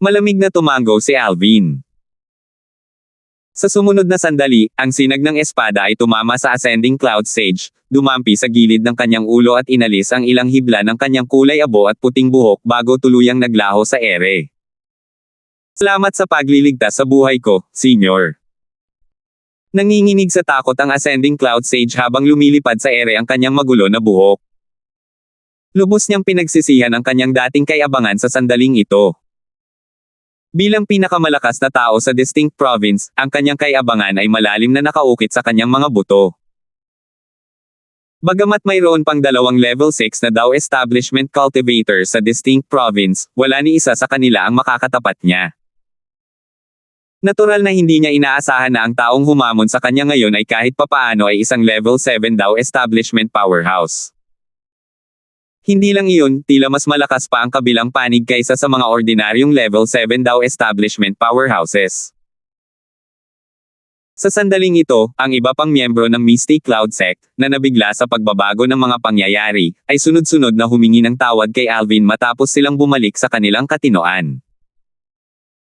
Malamig na tumango si Alvin. Sa sumunod na sandali, ang sinag ng espada ay tumama sa Ascending Cloud Sage, dumampi sa gilid ng kanyang ulo at inalis ang ilang hibla ng kanyang kulay abo at puting buhok bago tuluyang naglaho sa ere. Salamat sa pagliligtas sa buhay ko, Senyor. Nanginginig sa takot ang Ascending Cloud Sage habang lumilipad sa ere ang kanyang magulo na buhok. Lubos niyang pinagsisihan ang kanyang dating kayabangan sa sandaling ito. Bilang pinakamalakas na tao sa Distinct Province, ang kanyang kayabangan ay malalim na nakaukit sa kanyang mga buto. Bagamat mayroon pang 2 level 6 na Dao Establishment Cultivators sa Distinct Province, wala ni isa sa kanila ang makakatapat niya. Natural na hindi niya inaasahan na ang taong humamon sa kanya ngayon ay kahit papaano ay isang level 7 Dao Establishment Powerhouse. Hindi lang iyon, tila mas malakas pa ang kabilang panig kaysa sa mga ordinaryong level 7 Dao Establishment Powerhouses. Sa sandaling ito, ang iba pang miyembro ng Misty Cloud Sect, na nabigla sa pagbabago ng mga pangyayari, ay sunod-sunod na humingi ng tawad kay Alvin matapos silang bumalik sa kanilang katinoan.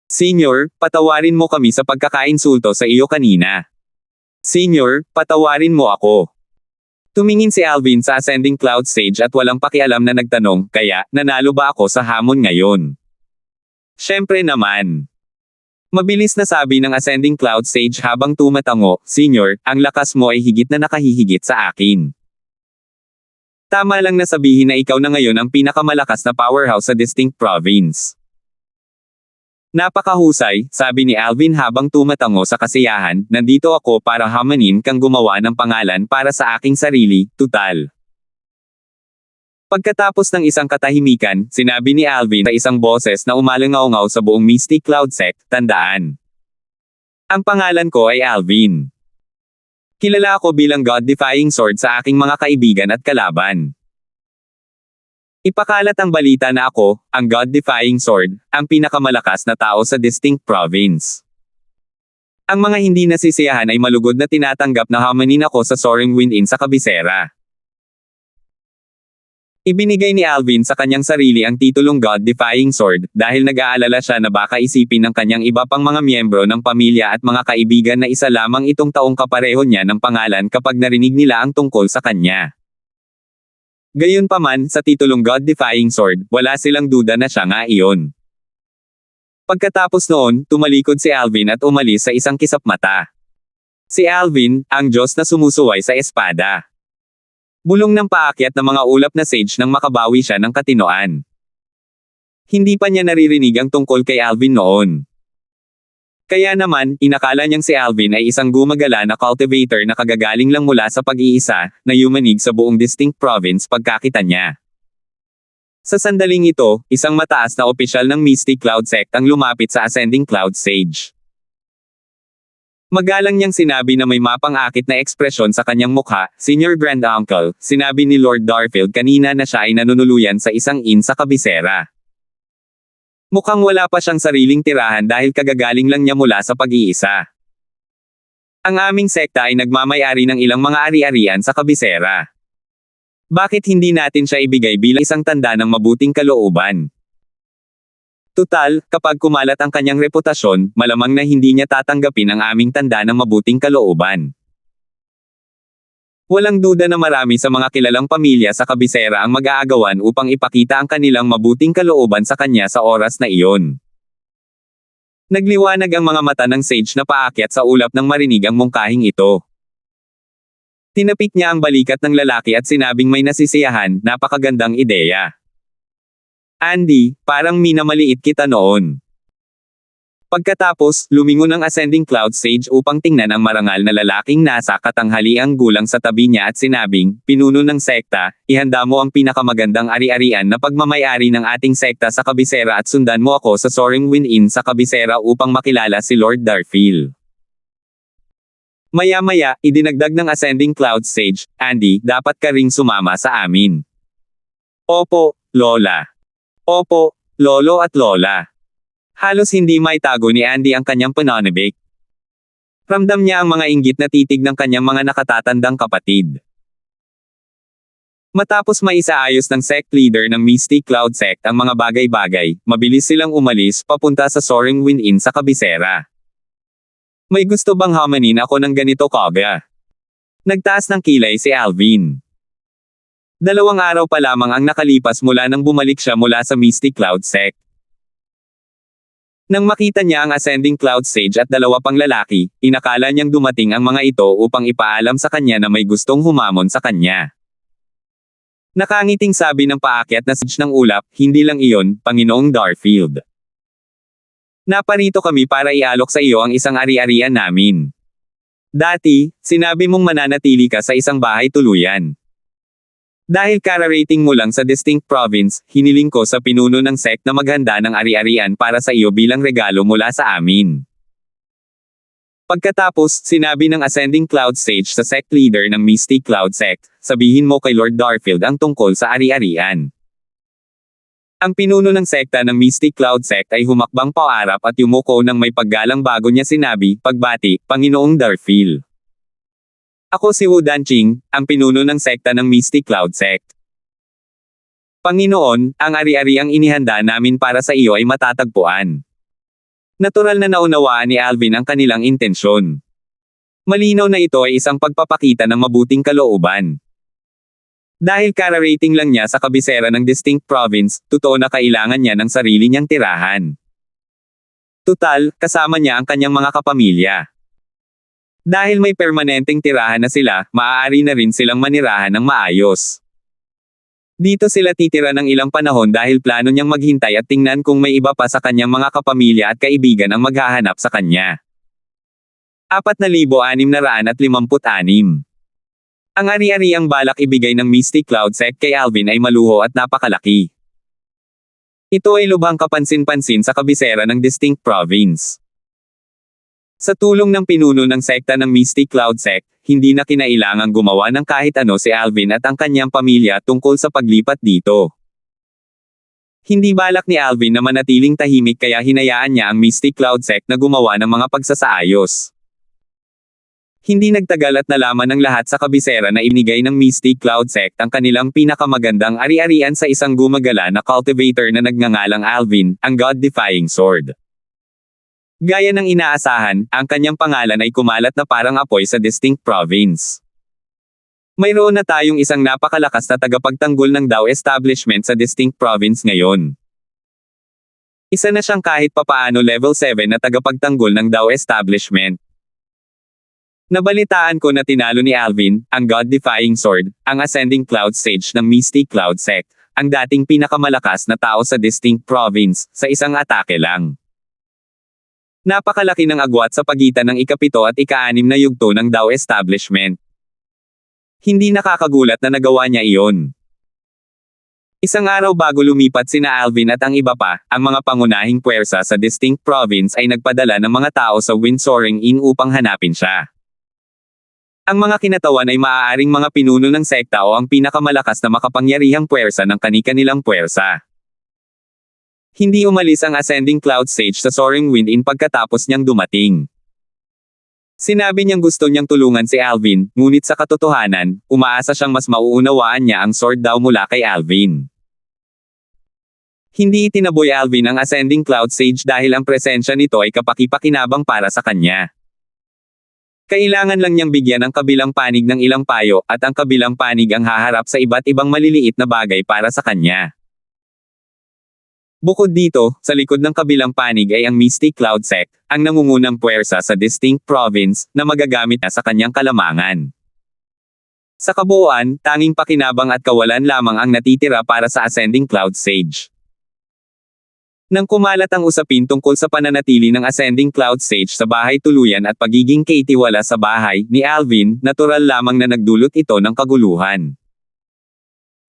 Senyor, patawarin mo kami sa pagkakainsulto sa iyo kanina. Senyor, patawarin mo ako. Tumingin si Alvin sa Ascending Cloud Sage at walang pakialam na nagtanong, kaya, nanalo ba ako sa hamon ngayon? Siyempre naman. Mabilis na sabi ng Ascending Cloud Sage habang tumatango, Senyor, ang lakas mo ay higit na nakahihigit sa akin. Tama lang na sabihin na ikaw na ngayon ang pinakamalakas na powerhouse sa Distinct Province. Napakahusay, sabi ni Alvin habang tumatango sa kasiyahan, nandito ako para hamanin kang gumawa ng pangalan para sa aking sarili, tutal. Pagkatapos ng isang katahimikan, sinabi ni Alvin sa isang boses na umalangaw-ngaw sa buong Misty Cloud Sect, tandaan. Ang pangalan ko ay Alvin. Kilala ako bilang God-defying sword sa aking mga kaibigan at kalaban. Ipakalat ang balita na ako, ang God-defying sword, ang pinakamalakas na tao sa Distinct Province. Ang mga hindi nasisiyahan ay malugod na tinatanggap na hamanin ako sa Soaring Wind Inn sa kabisera. Ibinigay ni Alvin sa kanyang sarili ang titulong God-defying sword, dahil nag-aalala siya na baka isipin ng kanyang iba pang mga miyembro ng pamilya at mga kaibigan na isa lamang itong taong kapareho niya ng pangalan kapag narinig nila ang tungkol sa kanya. Gayunpaman, sa titulong God-defying sword, wala silang duda na siya nga iyon. Pagkatapos noon, tumalikod si Alvin at umalis sa isang kisap mata. Si Alvin, ang Diyos na sumusuway sa espada. Bulong ng paakyat ng mga ulap na sage nang makabawi siya ng katinoan. Hindi pa niya naririnig ang tungkol kay Alvin noon. Kaya naman, inakala niyang si Alvin ay isang gumagala na cultivator na kagagaling lang mula sa pag-iisa, na yumanig sa buong distinct province pagkakita niya. Sa sandaling ito, isang mataas na opisyal ng Misty Cloud Sect ang lumapit sa Ascending Cloud Sage. Magalang niyang sinabi na may mapang-akit na ekspresyon sa kanyang mukha, Senior Grand Uncle, sinabi ni Lord Darfield kanina na siya ay nanunuluyan sa isang inn sa kabisera. Mukhang wala pa siyang sariling tirahan dahil kagagaling lang niya mula sa pag-iisa. Ang aming sekta ay nagmamay-ari ng ilang mga ari-arian sa kabisera. Bakit hindi natin siya ibigay bilang isang tanda ng mabuting kalooban? Tutal, kapag kumalat ang kanyang reputasyon, malamang na hindi niya tatanggapin ang aming tanda ng mabuting kalooban. Walang duda na marami sa mga kilalang pamilya sa kabisera ang mag-aagawan upang ipakita ang kanilang mabuting kalooban sa kanya sa oras na iyon. Nagliwanag ang mga mata ng sage na paakyat sa ulap nang marinig ang mungkahing ito. Tinapik niya ang balikat ng lalaki at sinabing may nasisiyahan, napakagandang ideya. Andy, parang minamaliit kita noon. Pagkatapos, lumingon ang Ascending Cloud Sage upang tingnan ang marangal na lalaking nasa katanghaliang gulang sa tabi niya at sinabing, pinuno ng sekta, ihanda mo ang pinakamagandang ari-arian na pagmamay-ari ng ating sekta sa kabisera at sundan mo ako sa Soaring Wind Inn sa kabisera upang makilala si Lord Darfield. Maya-maya, idinagdag ng Ascending Cloud Sage, Andy, dapat ka ring sumama sa amin. Opo, Lola. Opo, Lolo at Lola. Halos hindi maitago ni Andy ang kanyang pananabik. Ramdam niya ang mga inggit na titig ng kanyang mga nakatatandang kapatid. Matapos maisaayos ng sect leader ng Misty Cloud Sect ang mga bagay-bagay, mabilis silang umalis papunta sa Soaring Wind Inn sa kabisera. May gusto bang hamanin ako ng ganito kaga? Nagtaas ng kilay si Alvin. 2 araw pa lamang ang nakalipas mula nang bumalik siya mula sa Misty Cloud Sect. Nang makita niya ang Ascending Cloud Sage at 2 pang lalaki, inakala niyang dumating ang mga ito upang ipaalam sa kanya na may gustong humamon sa kanya. Nakangiting sabi ng paakyat na sage ng ulap, hindi lang iyon, Panginoong Darfield. Naparito kami para ialok sa iyo ang isang ari-arian namin. Dati, sinabi mong mananatili ka sa isang bahay tuluyan. Dahil kararating mo lang sa distinct province, hiniling ko sa pinuno ng sect na maghanda ng ari-arian para sa iyo bilang regalo mula sa amin. Pagkatapos, sinabi ng Ascending Cloud Sage sa sect leader ng Misty Cloud Sect, sabihin mo kay Lord Darfield ang tungkol sa ari-arian. Ang pinuno ng sekta ng Misty Cloud Sect ay humakbang paarap at yumuko ng may paggalang bago niya sinabi, pagbati, Panginoong Darfield. Ako si Wu Danqing, ang pinuno ng sekta ng Misty Cloud Sect. Panginoon, ang ari-ariang inihanda namin para sa iyo ay matatagpuan. Natural na naunawaan ni Alvin ang kanilang intensyon. Malinaw na ito ay isang pagpapakita ng mabuting kalooban. Dahil kararating lang niya sa kabisera ng distinct province, totoo na kailangan niya ng sarili niyang tirahan. Tutal, kasama niya ang kanyang mga kapamilya. Dahil may permanenteng tirahan na sila, maaari na rin silang manirahan ng maayos. Dito sila titira ng ilang panahon dahil plano niyang maghintay at tingnan kung may iba pa sa kanyang mga kapamilya at kaibigan ang maghahanap sa kanya. 4,656 Ang ari-ariang balak ibigay ng Misty Cloud Sect kay Alvin ay maluho at napakalaki. Ito ay lubhang kapansin-pansin sa kabisera ng distinct province. Sa tulong ng pinuno ng sekta ng Misty Cloud Sect, hindi na kinailangang gumawa ng kahit ano si Alvin at ang kanyang pamilya tungkol sa paglipat dito. Hindi balak ni Alvin na manatiling tahimik kaya hinayaan niya ang Misty Cloud Sect na gumawa ng mga pagsasaayos. Hindi nagtagal at nalaman ng lahat sa kabisera na ibinigay ng Misty Cloud Sect ang kanilang pinakamagandang ari-arian sa isang gumagala na cultivator na nagngangalang Alvin, ang God-defying sword. Gaya ng inaasahan, ang kanyang pangalan ay kumalat na parang apoy sa distinct province. Mayroon na tayong isang napakalakas na tagapagtanggol ng Dao establishment sa distinct province ngayon. Isa na siyang kahit papaano level 7 na tagapagtanggol ng Dao establishment. Nabalitaan ko na tinalo ni Alvin, ang God-defying sword, ang Ascending Cloud Sage ng Misty Cloud Sect, ang dating pinakamalakas na tao sa distinct province, sa isang atake lang. Napakalaki ng agwat sa pagitan ng ika-7 at ika-6 na yugto ng Dao establishment. Hindi nakakagulat na nagawa niya iyon. Isang araw bago lumipat sina Alvin at ang iba pa, ang mga pangunahing puwersa sa distinct province ay nagpadala ng mga tao sa Windsoring Inn upang hanapin siya. Ang mga kinatawan ay maaaring mga pinuno ng sekta o ang pinakamalakas na makapangyarihang puwersa ng kani-kanilang puwersa. Hindi umalis ang Ascending Cloud Sage sa Soaring Wind Inn pagkatapos niyang dumating. Sinabi niyang gusto niyang tulungan si Alvin, ngunit sa katotohanan, umaasa siyang mas mauunawaan niya ang sword daw mula kay Alvin. Hindi itinaboy Alvin ang Ascending Cloud Sage dahil ang presensya nito ay kapaki-pakinabang para sa kanya. Kailangan lang niyang bigyan ang kabilang panig ng ilang payo, at ang kabilang panig ang haharap sa iba't ibang maliliit na bagay para sa kanya. Bukod dito, sa likod ng kabilang panig ay ang Mystic Cloud Sect, ang nangungunang puwersa sa distinct province, na magagamit na sa kanyang kalamangan. Sa kabuuan, tanging pakinabang at kawalan lamang ang natitira para sa Ascending Cloud Sage. Nang kumalat ang usapin tungkol sa pananatili ng Ascending Cloud Sage sa bahay tuluyan at pagiging kaitiwala sa bahay ni Alvin, natural lamang na nagdulot ito ng kaguluhan.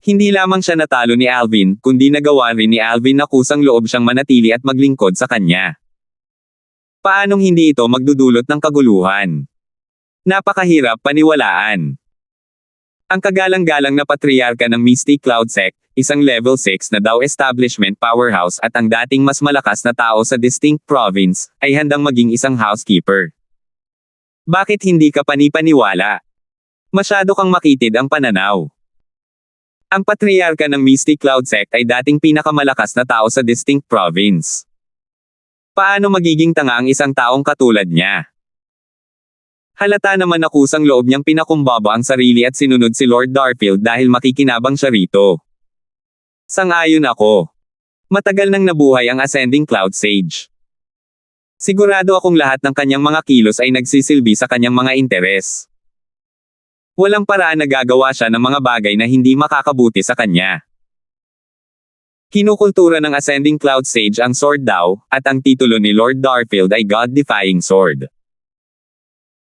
Hindi lamang siya natalo ni Alvin, kundi nagawa rin ni Alvin na kusang loob siyang manatili at maglingkod sa kanya. Paanong hindi ito magdudulot ng kaguluhan? Napakahirap paniwalaan. Ang kagalang-galang na patriarka ng Mystic Cloud Sect, isang level 6 na Dao establishment powerhouse at ang dating mas malakas na tao sa distinct province, ay handang maging isang housekeeper. Bakit hindi ka panipaniwala? Masyado kang makitid ang pananaw. Ang patriarka ng Mystic Cloud Sect ay dating pinakamalakas na tao sa distinct province. Paano magiging tanga ang isang taong katulad niya? Halata naman na kusang loob niyang pinakumbaba ang sarili at sinunod si Lord Darfield dahil makikinabang siya rito. Sang-ayon ako. Matagal nang nabuhay ang Ascending Cloud Sage. Sigurado akong lahat ng kanyang mga kilos ay nagsisilbi sa kanyang mga interes. Walang paraan na gagawa siya ng mga bagay na hindi makakabuti sa kanya. Kinukultura ng Ascending Cloud Sage ang Sword Dao, at ang titulo ni Lord Darfield ay God-Defying Sword.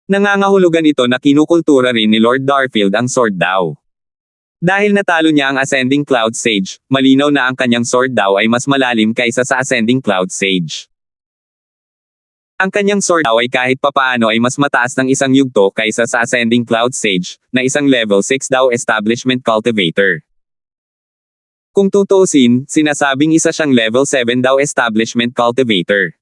Nangangahulugan ito na kinukultura rin ni Lord Darfield ang Sword Dao. Dahil natalo niya ang Ascending Cloud Sage, malinaw na ang kanyang Sword Dao ay mas malalim kaysa sa Ascending Cloud Sage. Ang kanyang sword daw ay kahit papaano ay mas mataas ng isang yugto kaysa sa Ascending Cloud Sage, na isang level 6 Dao establishment cultivator. Kung tutuusin, sinasabing isa siyang level 7 Dao establishment cultivator.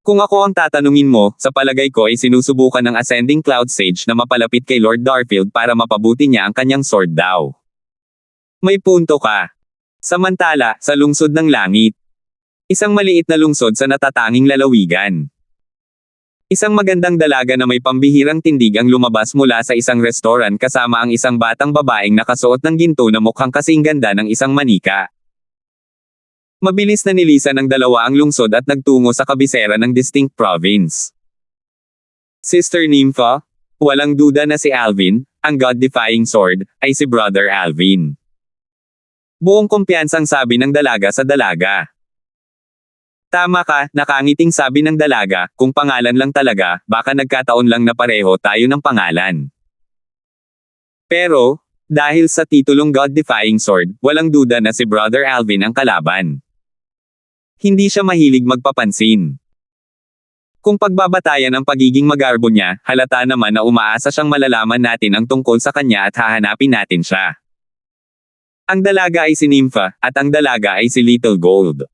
Kung ako ang tatanungin mo, sa palagay ko ay sinusubukan ng Ascending Cloud Sage na mapalapit kay Lord Darfield para mapabuti niya ang kanyang sword daw. May punto ka. Samantala, sa lungsod ng langit. Isang maliit na lungsod sa natatanging lalawigan. Isang magandang dalaga na may pambihirang tindig ang lumabas mula sa isang restoran kasama ang isang batang babaeng nakasuot ng ginto na mukhang kasing ganda ng isang manika. Mabilis na nilisan ng dalawa ang lungsod at nagtungo sa kabisera ng distinct province. Sister Nympha? Walang duda na si Alvin, ang God-Defying Sword, ay si Brother Alvin. Buong kumpiyansang sabi ng dalaga sa dalaga. Tama ka, nakangiting sabi ng dalaga, kung pangalan lang talaga, baka nagkataon lang na pareho tayo ng pangalan. Pero, dahil sa titulong God-Defying Sword, walang duda na si Brother Alvin ang kalaban. Hindi siya mahilig magpapansin. Kung pagbabatayan ang pagiging magarbo niya, halata naman na umaasa siyang malalaman natin ang tungkol sa kanya at hahanapin natin siya. Ang dalaga ay si Nympha, at ang dalaga ay si Little Gold.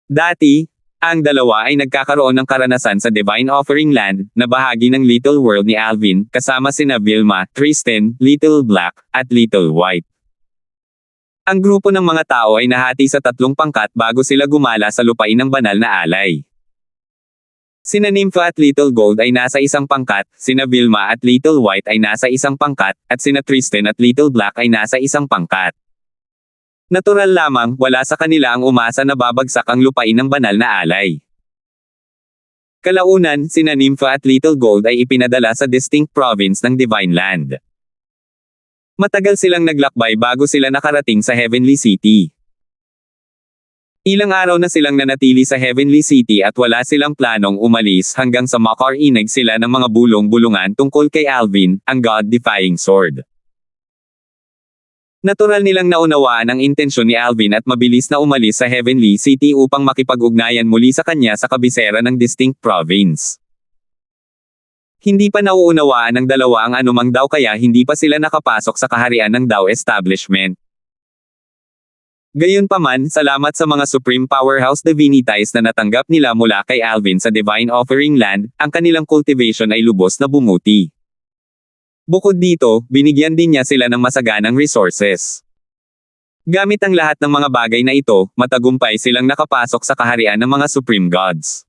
Dati, ang dalawa ay nagkakaroon ng karanasan sa Divine Offering Land, na bahagi ng Little World ni Alvin, kasama sina Vilma, Tristan, Little Black, at Little White. Ang grupo ng mga tao ay nahati sa 3 pangkat bago sila gumala sa lupain ng banal na alay. Sina Nympha at Little Gold ay nasa isang pangkat, sina Vilma at Little White ay nasa isang pangkat, at sina Tristan at Little Black ay nasa isang pangkat. Natural lamang, wala sa kanila ang umasa na babagsak ang lupain ng banal na alay. Kalaunan, sina Nympha at Little Gold ay ipinadala sa distinct province ng Divine Land. Matagal silang naglakbay bago sila nakarating sa Heavenly City. Ilang araw na silang nanatili sa Heavenly City at wala silang planong umalis hanggang sa makarinig sila ng mga bulong-bulungan tungkol kay Alvin, ang God-defying sword. Natural nilang naunawaan ang intensyon ni Alvin at mabilis na umalis sa Heavenly City upang makipag-ugnayan muli sa kanya sa kabisera ng distinct province. Hindi pa nauunawaan ng dalawa ang anumang Dao kaya hindi pa sila nakapasok sa kaharian ng Dao establishment. Gayunpaman, salamat sa mga Supreme Powerhouse Divinities na natanggap nila mula kay Alvin sa Divine Offering Land, ang kanilang cultivation ay lubos na bumuti. Bukod dito, binigyan din niya sila ng masaganang resources. Gamit ang lahat ng mga bagay na ito, matagumpay silang nakapasok sa kaharian ng mga Supreme Gods.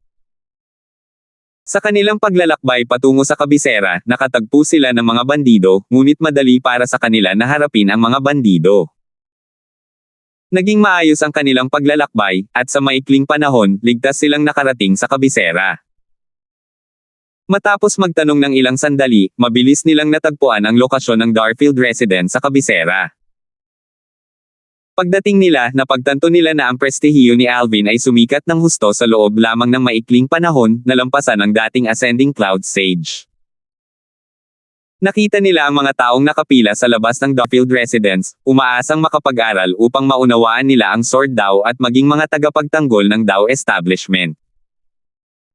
Sa kanilang paglalakbay patungo sa kabisera, nakatagpo sila ng mga bandido, ngunit madali para sa kanila na harapin ang mga bandido. Naging maayos ang kanilang paglalakbay, at sa maikling panahon, ligtas silang nakarating sa kabisera. Matapos magtanong ng ilang sandali, mabilis nilang natagpuan ang lokasyon ng Darfield residence sa kabisera. Pagdating nila, napagtanto nila na ang prestihiyo ni Alvin ay sumikat ng husto sa loob lamang ng maikling panahon, nalampasan ang dating Ascending Cloud Sage. Nakita nila ang mga taong nakapila sa labas ng Darfield residence, umaasang makapag-aral upang maunawaan nila ang Sword Dao at maging mga tagapagtanggol ng Dao establishment.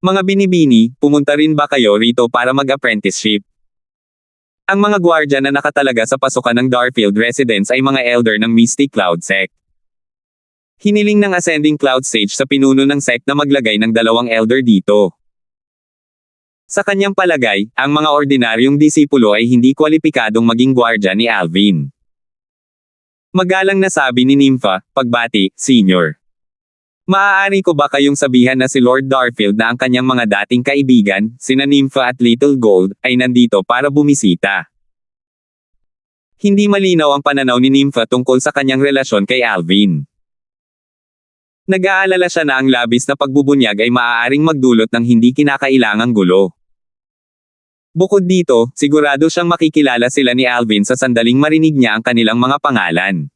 Mga binibini, pumunta rin ba kayo rito para mag-apprenticeship? Ang mga gwardya na nakatalaga sa pasukan ng Darfield residence ay mga elder ng Mystic Cloud Sect. Hiniling ng Ascending Cloud Sage sa pinuno ng sect na maglagay ng 2 elder dito. Sa kanyang palagay, ang mga ordinaryong disipulo ay hindi kwalipikadong maging gwardya ni Alvin. Magalang na sabi ni Nympha, pagbati, Senior. Maaari ko ba kayong sabihan na si Lord Darfield na ang kanyang mga dating kaibigan, sina Nympha at Little Gold, ay nandito para bumisita? Hindi malinaw ang pananaw ni Nympha tungkol sa kanyang relasyon kay Alvin. Nag-aalala siya na ang labis na pagbubunyag ay maaaring magdulot ng hindi kinakailangang gulo. Bukod dito, sigurado siyang makikilala sila ni Alvin sa sandaling marinig niya ang kanilang mga pangalan.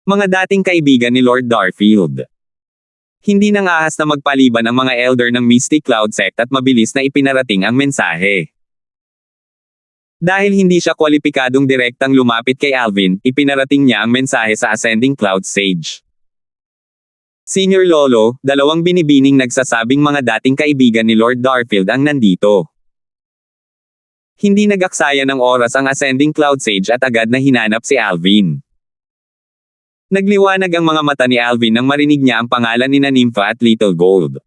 Mga dating kaibigan ni Lord Darfield. Hindi nang ahas na magpaliban ang mga elder ng Mystic Cloud Sect at mabilis na ipinarating ang mensahe. Dahil hindi siya kwalipikadong direktang lumapit kay Alvin, ipinarating niya ang mensahe sa Ascending Cloud Sage. Senior Lolo, 2 binibining nagsasabing mga dating kaibigan ni Lord Darfield ang nandito. Hindi nagaksaya ng oras ang Ascending Cloud Sage at agad na hinanap si Alvin. Nagliwanag ang mga mata ni Alvin nang marinig niya ang pangalan ni Nympha at Little Gold.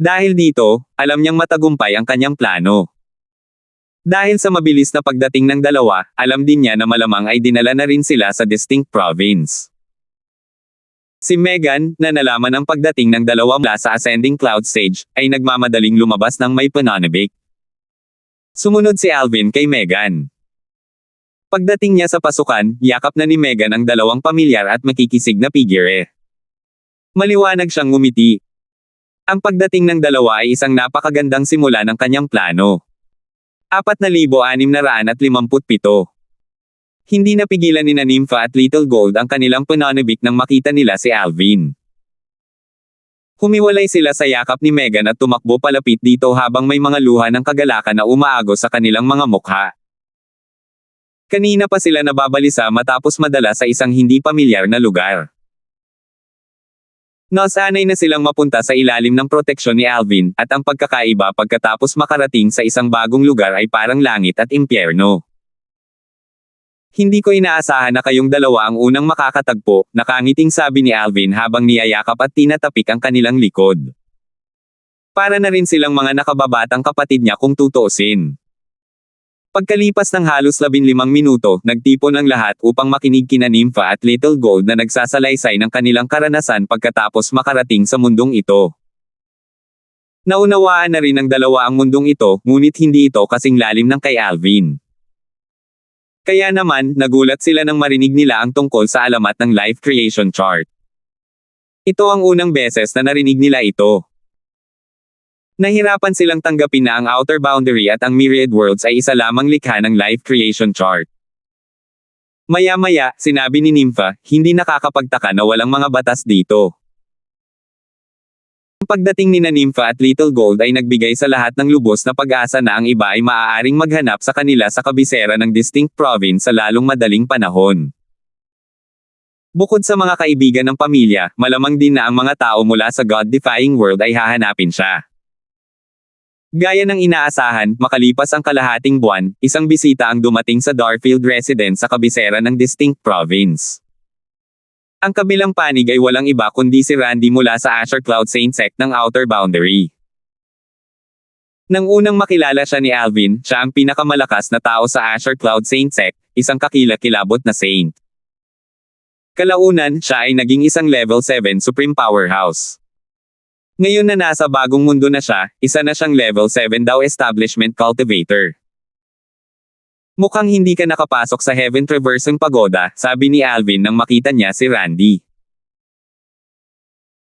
Dahil dito, alam niyang matagumpay ang kanyang plano. Dahil sa mabilis na pagdating ng dalawa, alam din niya na malamang ay dinala na rin sila sa distinct province. Si Megan, na nalaman ang pagdating ng dalawa mula sa Ascending Cloud Sage, ay nagmamadaling lumabas ng may pananabik. Sumunod si Alvin kay Megan. Pagdating niya sa pasukan, yakap na ni Megan ang 2 pamilyar at makikisig na figure. Maliwanag siyang ngumiti. Ang pagdating ng dalawa ay isang napakagandang simula ng kanyang plano. 4,657. Hindi napigilan ni Nympha at Little Gold ang kanilang pananabik nang makita nila si Alvin. Humiwalay sila sa yakap ni Megan at tumakbo palapit dito habang may mga luha ng kagalakan na umaagos sa kanilang mga mukha. Kanina pa sila nababalisa matapos madala sa isang hindi pamilyar na lugar. Nasanay na silang mapunta sa ilalim ng proteksyon ni Alvin, at ang pagkakaiba pagkatapos makarating sa isang bagong lugar ay parang langit at impyerno. Hindi ko inaasahan na kayong dalawa ang unang makakatagpo, nakangiting sabi ni Alvin habang niyayakap at tinatapik ang kanilang likod. Para na rin silang mga nakababatang kapatid niya kung tutuusin. Pagkalipas ng halos 15 minuto, nagtipon ang lahat upang makinig kina Nympha at Little Gold na nagsasalaysay ng kanilang karanasan pagkatapos makarating sa mundong ito. Naunawaan na rin ng dalawa ang mundong ito, ngunit hindi ito kasing lalim ng kay Alvin. Kaya naman, nagulat sila nang marinig nila ang tungkol sa alamat ng Life Creation Chart. Ito ang unang beses na narinig nila ito. Nahirapan silang tanggapin na ang Outer Boundary at ang Myriad Worlds ay isa lamang likha ng Life Creation Chart. Maya-maya, sinabi ni Nympha, hindi nakakapagtaka na walang mga batas dito. Ang pagdating ni Nympha at Little Gold ay nagbigay sa lahat ng lubos na pag-asa na ang iba ay maaaring maghanap sa kanila sa kabisera ng distinct province sa lalong madaling panahon. Bukod sa mga kaibigan ng pamilya, malamang din na ang mga tao mula sa God-defying world ay hahanapin siya. Gaya ng inaasahan, makalipas ang kalahating buwan, isang bisita ang dumating sa Darfield residence sa kabisera ng distinct province. Ang kabilang panig ay walang iba kundi si Randy mula sa Asher Cloud Saint Sect ng Outer Boundary. Nang unang makilala siya ni Alvin, siya ang pinakamalakas na tao sa Asher Cloud Saint Sect, isang kakilakilabot na saint. Kalaunan, siya ay naging isang level 7 supreme powerhouse. Ngayon na nasa bagong mundo na siya, isa na siyang level 7 daw establishment cultivator. Mukhang hindi ka nakapasok sa Heaven Traversing Pagoda, sabi ni Alvin nang makita niya si Randy.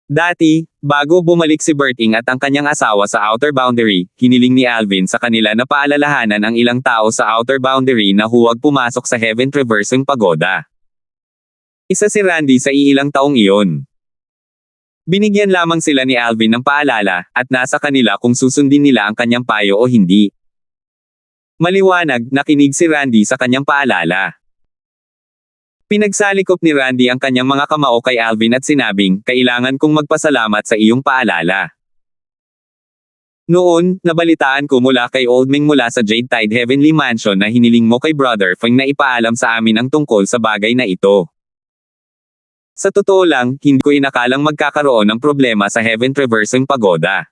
Dati, bago bumalik si Berting at ang kanyang asawa sa Outer Boundary, hiniling ni Alvin sa kanila na paalalahanan ang ilang tao sa Outer Boundary na huwag pumasok sa Heaven Traversing Pagoda. Isa si Randy sa iilang taong iyon. Binigyan lamang sila ni Alvin ng paalala, at nasa kanila kung susundin nila ang kanyang payo o hindi. Maliwanag, nakinig si Randy sa kanyang paalala. Pinagsalikop ni Randy ang kanyang mga kamao kay Alvin at sinabing, kailangan kong magpasalamat sa iyong paalala. Noon, nabalitaan ko mula kay Old Ming mula sa Jade Tide Heavenly Mansion na hiniling mo kay Brother Feng na ipaalam sa amin ang tungkol sa bagay na ito. Sa totoo lang, hindi ko inakalang magkakaroon ng problema sa Heaven Traversing Pagoda.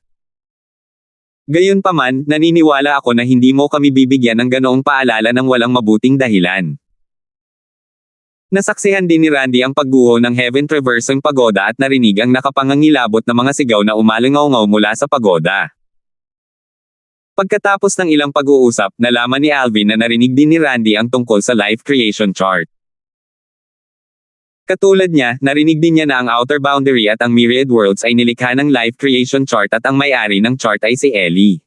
Gayunpaman, naniniwala ako na hindi mo kami bibigyan ng ganoong paalala ng walang mabuting dahilan. Nasaksihan din ni Randy ang pagguho ng Heaven Traversing Pagoda at narinig ang nakapangangilabot na mga sigaw na umalingaw-ngaw mula sa pagoda. Pagkatapos ng ilang pag-uusap, nalaman ni Alvin na narinig din ni Randy ang tungkol sa life creation chart. Katulad niya, narinig din niya na ang Outer Boundary at ang Myriad Worlds ay nilikha ng life creation chart at ang may-ari ng chart ay si Ellie.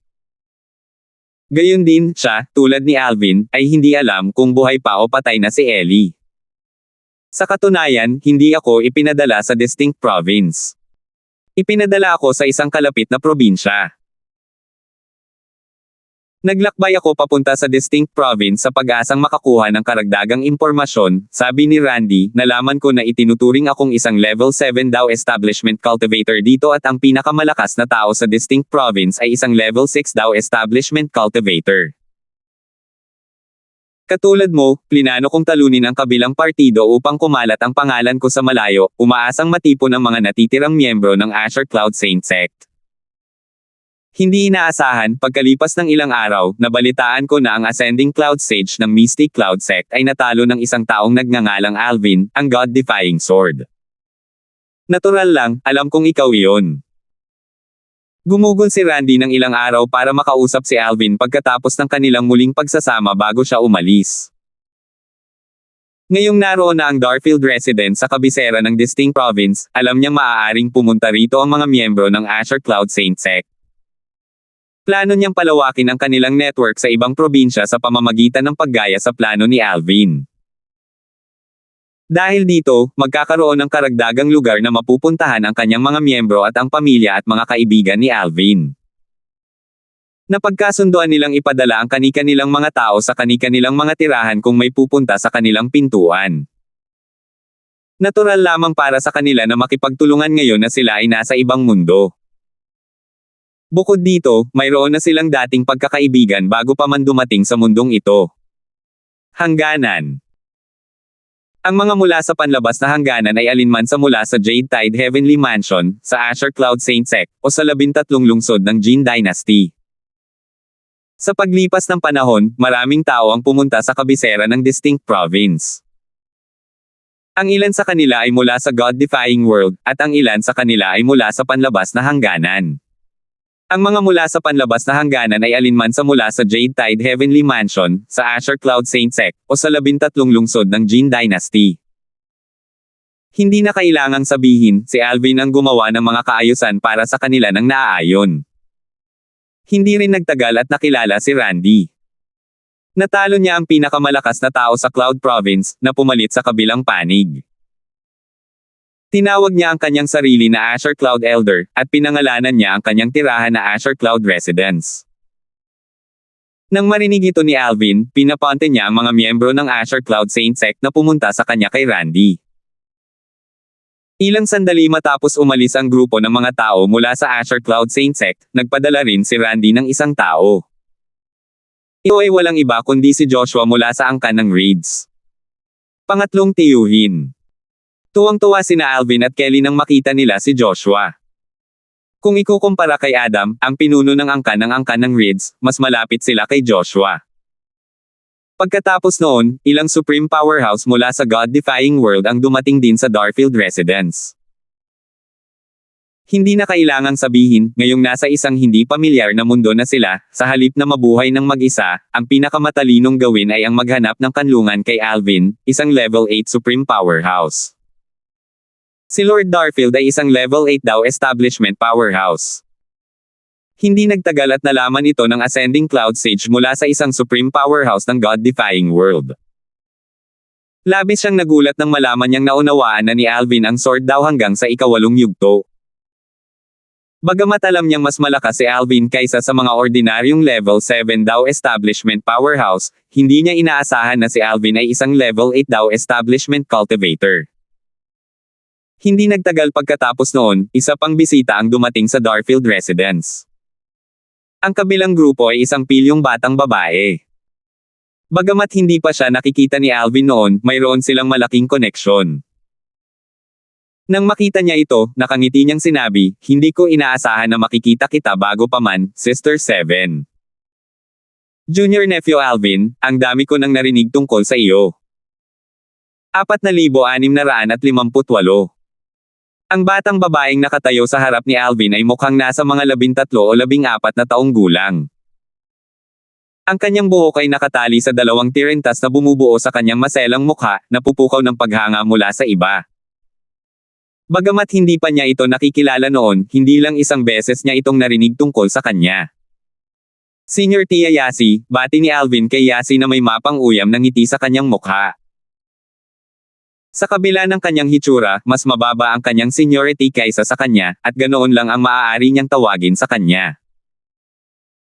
Gayon din, siya, tulad ni Alvin, ay hindi alam kung buhay pa o patay na si Ellie. Sa katunayan, hindi ako ipinadala sa distinct province. Ipinadala ako sa isang kalapit na probinsya. Naglakbay ako papunta sa distinct province sa pag-asang makakuha ng karagdagang impormasyon, sabi ni Randy, nalaman ko na itinuturing akong isang level 7 daw establishment cultivator dito at ang pinakamalakas na tao sa distinct province ay isang level 6 daw establishment cultivator. Katulad mo, plinano kong talunin ang kabilang partido upang kumalat ang pangalan ko sa malayo, umaasang matipon ang mga natitirang miyembro ng Asher Cloud Saint Sect. Hindi inaasahan, pagkalipas ng ilang araw, nabalitaan ko na ang Ascending Cloud Sage ng Mystic Cloud Sect ay natalo ng isang taong nagngangalang Alvin, ang God-defying sword. Natural lang, alam kong ikaw iyon. Gumugol si Randy ng ilang araw para makausap si Alvin pagkatapos ng kanilang muling pagsasama bago siya umalis. Ngayong naroon na ang Darfield resident sa kabisera ng distinct province, alam niyang maaaring pumunta rito ang mga miyembro ng Asher Cloud Saint Sect. Plano niyang palawakin ang kanilang network sa ibang probinsya sa pamamagitan ng paggaya sa plano ni Alvin. Dahil dito, magkakaroon ng karagdagang lugar na mapupuntahan ang kanyang mga miyembro at ang pamilya at mga kaibigan ni Alvin. Napagkasunduan nilang ipadala ang kani-kanilang mga tao sa kani-kanilang mga tirahan kung may pupunta sa kanilang pintuan. Natural lamang para sa kanila na makipagtulungan ngayon na sila ay nasa ibang mundo. Bukod dito, mayroon na silang dating pagkakaibigan bago pa man dumating sa mundong ito. Hangganan. Ang mga mula sa panlabas na hangganan ay alinman sa mula sa Jade Tide Heavenly Mansion, sa Asher Cloud Saint Sect, o sa 13 lungsod ng Jin Dynasty. Sa paglipas ng panahon, maraming tao ang pumunta sa kabisera ng distinct province. Ang ilan sa kanila ay mula sa God-defying world, at ang ilan sa kanila ay mula sa panlabas na hangganan. Ang mga mula sa panlabas na hangganan ay alinman sa mula sa Jade Tide Heavenly Mansion, sa Asher Cloud Saint Sect, o sa 13 lungsod ng Jin Dynasty. Hindi na kailangang sabihin, si Alvin ang gumawa ng mga kaayusan para sa kanila ng naaayon. Hindi rin nagtagal at nakilala si Randy. Natalo niya ang pinakamalakas na tao sa Cloud Province, na pumalit sa kabilang panig. Tinawag niya ang kanyang sarili na Azure Cloud Elder, at pinangalanan niya ang kanyang tirahan na Azure Cloud Residence. Nang marinig ito ni Alvin, pinapunte niya ang mga miyembro ng Azure Cloud Saint Sect na pumunta sa kanya kay Randy. Ilang sandali matapos umalis ang grupo ng mga tao mula sa Azure Cloud Saint Sect, nagpadala rin si Randy ng isang tao. Ito ay walang iba kundi si Joshua mula sa angkan ng Raids. Pangatlong tiyuhin. Tuwang-tuwa sina Alvin at Kelly nang makita nila si Joshua. Kung ikukumpara kay Adam, ang pinuno ng angkan ng Raids, mas malapit sila kay Joshua. Pagkatapos noon, ilang supreme powerhouse mula sa God-defying world ang dumating din sa Darfield Residence. Hindi na kailangang sabihin, ngayong nasa isang hindi pamilyar na mundo na sila, sa halip na mabuhay ng mag-isa, ang pinakamatalinong gawin ay ang maghanap ng kanlungan kay Alvin, isang level 8 supreme powerhouse. Si Lord Darfield ay isang level 8 daw establishment powerhouse. Hindi nagtagal at nalaman ito ng Ascending Cloud Sage mula sa isang supreme powerhouse ng God-defying world. Labis siyang nagulat nang malaman niyang naunawaan na ni Alvin ang sword daw hanggang sa ikawalong yugto. Bagamat alam niyang mas malakas si Alvin kaysa sa mga ordinaryong level 7 daw establishment powerhouse, hindi niya inaasahan na si Alvin ay isang level 8 daw establishment cultivator. Hindi nagtagal pagkatapos noon, isa pang bisita ang dumating sa Darfield Residence. Ang kabilang grupo ay isang pilyong batang babae. Bagamat hindi pa siya nakikita ni Alvin noon, mayroon silang malaking koneksyon. Nang makita niya ito, nakangiti niyang sinabi, "Hindi ko inaasahan na makikita kita bago pa man, Sister 7. Junior Nephew Alvin, ang dami ko nang narinig tungkol sa iyo." 4,658. Ang batang babaeng nakatayo sa harap ni Alvin ay mukhang nasa mga 13 o 14 na taong gulang. Ang kanyang buhok ay nakatali sa dalawang tirentas na bumubuo sa kanyang maselang mukha, na pupukaw ng paghanga mula sa iba. Bagamat hindi pa niya ito nakikilala noon, hindi lang isang beses niya itong narinig tungkol sa kanya. Senior Tia Yasi, bati ni Alvin kay Yasi na may mapang uyam ng ngiti sa kanyang mukha. Sa kabila ng kanyang hitsura, mas mababa ang kanyang seniority kaysa sa kanya, at ganoon lang ang maaari niyang tawagin sa kanya.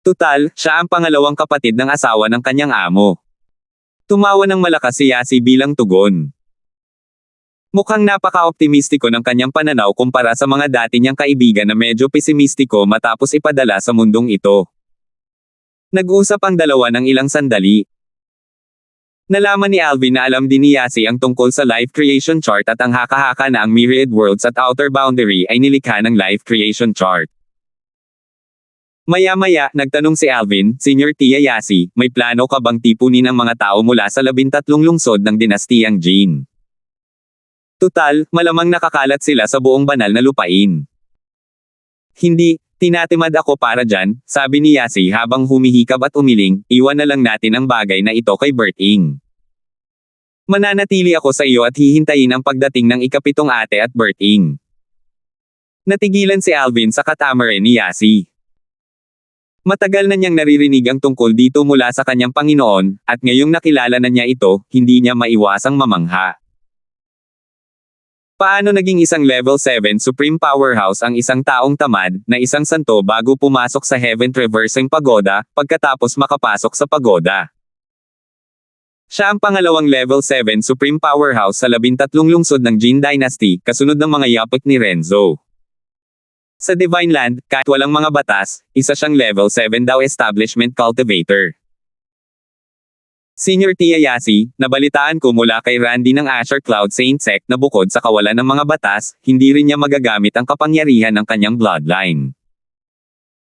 Tutal, siya ang pangalawang kapatid ng asawa ng kanyang amo. Tumawa ng malakas si Yasi bilang tugon. Mukhang napaka-optimistiko ng kanyang pananaw kumpara sa mga dati niyang kaibigan na medyo pesimistiko matapos ipadala sa mundong ito. Nag-usap ang dalawa ng ilang sandali. Nalaman ni Alvin na alam din ni Yasi ang tungkol sa life creation chart at ang haka-haka na ang myriad worlds at outer boundary ay nilikha ng life creation chart. Maya-maya, nagtanong si Alvin, Senior Tia Yasi, may plano ka bang tipunin ang mga tao mula sa 13 lungsod ng dinastiyang Jin? Tutal, malamang nakakalat sila sa buong banal na lupain. Hindi, tinatimad ako para dyan, sabi ni Yasi habang humihikab at umiling, iwan na lang natin ang bagay na ito kay Berting. Mananatili ako sa iyo at hihintayin ang pagdating ng ikapitong ate at Berting. Natigilan si Alvin sa katamaran ni Yasi. Matagal na niyang naririnig ang tungkol dito mula sa kanyang Panginoon, at ngayong nakilala na niya ito, hindi niya maiwasang mamangha. Paano naging isang level 7 supreme powerhouse ang isang taong tamad, na isang santo bago pumasok sa Heaven Traversing Pagoda, pagkatapos makapasok sa pagoda? Siya ang pangalawang level 7 supreme powerhouse sa 13 lungsod ng Jin Dynasty, kasunod ng mga yapik ni Renzo. Sa Divine Land, kahit walang mga batas, isa siyang level 7 daw establishment cultivator. Senior Tia Yasi, nabalitaan ko mula kay Randy ng Azure Cloud Saint Sect na bukod sa kawalan ng mga batas, hindi rin niya magagamit ang kapangyarihan ng kanyang bloodline.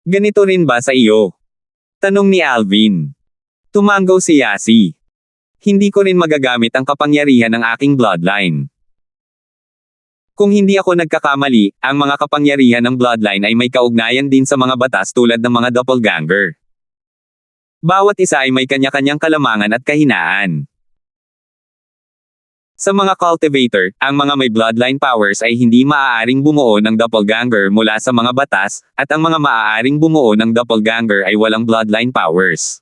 Ganito rin ba sa iyo? Tanong ni Alvin. Tumanggaw si Yasi. Hindi ko rin magagamit ang kapangyarihan ng aking bloodline. Kung hindi ako nagkakamali, ang mga kapangyarihan ng bloodline ay may kaugnayan din sa mga batas tulad ng mga doppelganger. Bawat isa ay may kanya-kanyang kalamangan at kahinaan. Sa mga cultivator, ang mga may bloodline powers ay hindi maaaring bumuo ng doppelganger mula sa mga batas, at ang mga maaaring bumuo ng doppelganger ay walang bloodline powers.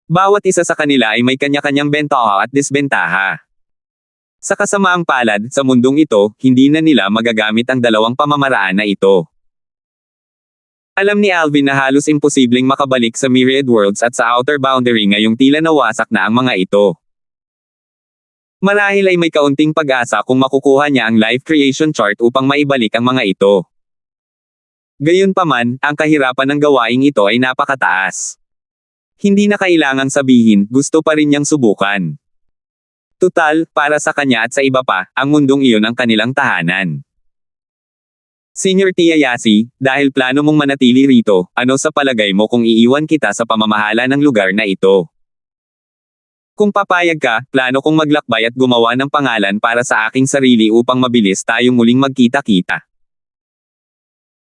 Bawat isa sa kanila ay may kanya-kanyang bentaha at disbentaha. Sa kasamaang palad, sa mundong ito, hindi na nila magagamit ang dalawang pamamaraan na ito. Alam ni Alvin na halos imposibleng makabalik sa Myriad Worlds at sa Outer Boundary ngayong tila nawasak na ang mga ito. Marahil ay may kaunting pag-asa kung makukuha niya ang life creation chart upang maibalik ang mga ito. Gayunpaman, ang kahirapan ng gawaing ito ay napakataas. Hindi na kailangang sabihin, gusto pa rin niyang subukan. Tutal, para sa kanya at sa iba pa, ang mundong iyon ang kanilang tahanan. Senior Tia Yasi, dahil plano mong manatili rito, ano sa palagay mo kung iiwan kita sa pamamahala ng lugar na ito? Kung papayag ka, plano kong maglakbay at gumawa ng pangalan para sa aking sarili upang mabilis tayong muling magkita-kita.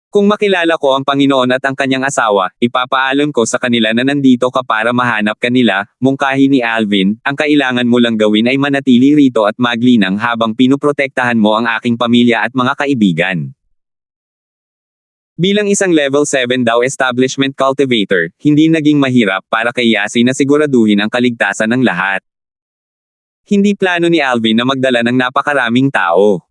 Kung makilala ko ang Panginoon at ang kanyang asawa, ipapaalam ko sa kanila na nandito ka para mahanap kanila, mungkahi ni Alvin, ang kailangan mo lang gawin ay manatili rito at maglinang habang pinuprotektahan mo ang aking pamilya at mga kaibigan. Bilang isang level 7 daw establishment cultivator, hindi naging mahirap para kay Yasi na siguraduhin ang kaligtasan ng lahat. Hindi plano ni Alvin na magdala ng napakaraming tao.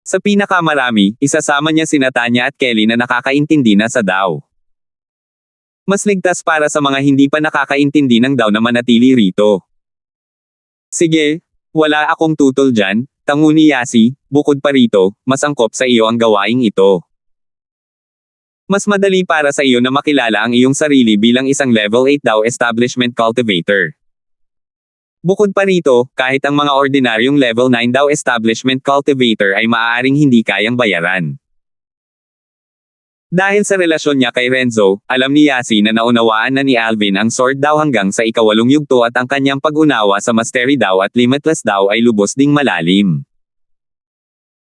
Sa pinakamarami, isasama niya sina Tanya at Kelly na nakakaintindi na sa DAO. Mas ligtas para sa mga hindi pa nakakaintindi ng DAO na manatili rito. Sige, wala akong tutol dyan, tango ni Yasi, bukod pa rito, mas angkop sa iyo ang gawaing ito. Mas madali para sa iyo na makilala ang iyong sarili bilang isang level 8 DAO establishment cultivator. Bukod pa rito, kahit ang mga ordinaryong level 9 DAO establishment cultivator ay maaaring hindi kayang bayaran. Dahil sa relasyon niya kay Renzo, alam ni Yasi na naunawaan na ni Alvin ang Sword DAO hanggang sa ikawalong yugto at ang kanyang pag-unawa sa Mastery DAO at Limitless DAO ay lubos ding malalim.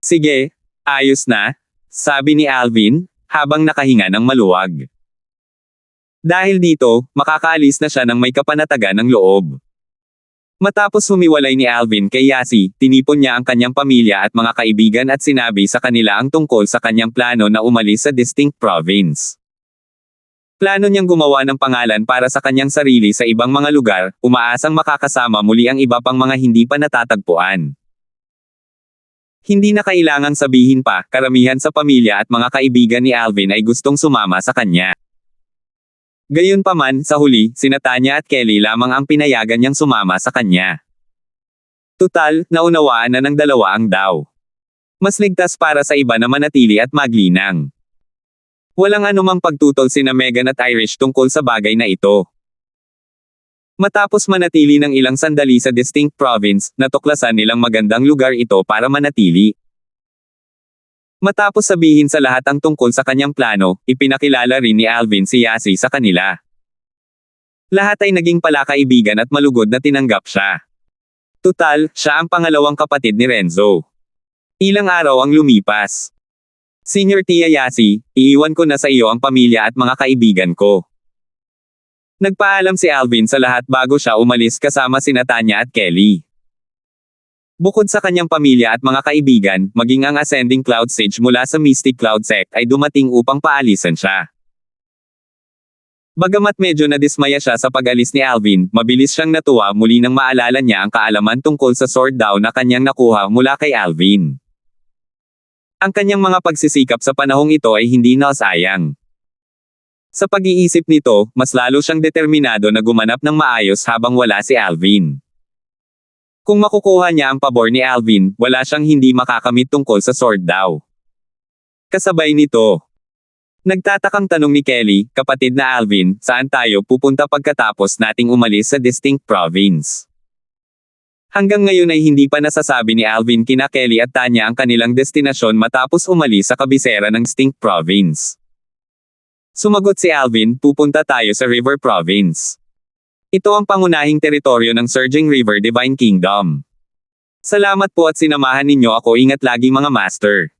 Sige, ayos na, sabi ni Alvin, habang nakahinga ng maluwag. Dahil dito, makakaalis na siya ng may kapanatagan ng loob. Matapos humiwalay ni Alvin kay Yasi, tinipon niya ang kanyang pamilya at mga kaibigan at sinabi sa kanila ang tungkol sa kanyang plano na umalis sa Distinct Province. Plano niyang gumawa ng pangalan para sa kanyang sarili sa ibang mga lugar, umaasang makakasama muli ang iba pang mga hindi pa natatagpuan. Hindi na kailangang sabihin pa, karamihan sa pamilya at mga kaibigan ni Alvin ay gustong sumama sa kanya. Gayunpaman, sa huli, sina Tanya at Kelly lamang ang pinayagan niyang sumama sa kanya. Tutal, naunawaan na ng dalawa ang DAO. Mas ligtas para sa iba na manatili at maglinang. Walang anumang pagtutol sina Megan at Irish tungkol sa bagay na ito. Matapos manatili ng ilang sandali sa Distinct Province, natuklasan nilang magandang lugar ito para manatili. Matapos sabihin sa lahat ang tungkol sa kanyang plano, ipinakilala rin ni Alvin si Yasi sa kanila. Lahat ay naging palakaibigan at malugod na tinanggap siya. Tutal, siya ang pangalawang kapatid ni Renzo. Ilang araw ang lumipas. Senior Tia Yasi, iiwan ko na sa iyo ang pamilya at mga kaibigan ko. Nagpaalam si Alvin sa lahat bago siya umalis kasama sina Tanya at Kelly. Bukod sa kanyang pamilya at mga kaibigan, maging ang Ascending Cloud Sage mula sa Mystic Cloud Sect ay dumating upang paalisan siya. Bagamat medyo nadismaya siya sa pag-alis ni Alvin, mabilis siyang natuwa muli nang maalala niya ang kaalaman tungkol sa Sword DAO na kanyang nakuha mula kay Alvin. Ang kanyang mga pagsisikap sa panahong ito ay hindi nasayang. Sa pag-iisip nito, mas lalo siyang determinado na gumanap ng maayos habang wala si Alvin. Kung makukuha niya ang pabor ni Alvin, wala siyang hindi makakamit tungkol sa Sword DAO. Kasabay nito, nagtatakang tanong ni Kelly, kapatid na Alvin, saan tayo pupunta pagkatapos nating umalis sa Distinct Province? Hanggang ngayon ay hindi pa nasasabi ni Alvin kina Kelly at Tanya ang kanilang destinasyon matapos umalis sa kabisera ng Distinct Province. Sumagot si Alvin, pupunta tayo sa River Province. Ito ang pangunahing teritoryo ng Surging River Divine Kingdom. Salamat po at sinamahan ninyo ako, ingat lagi mga master.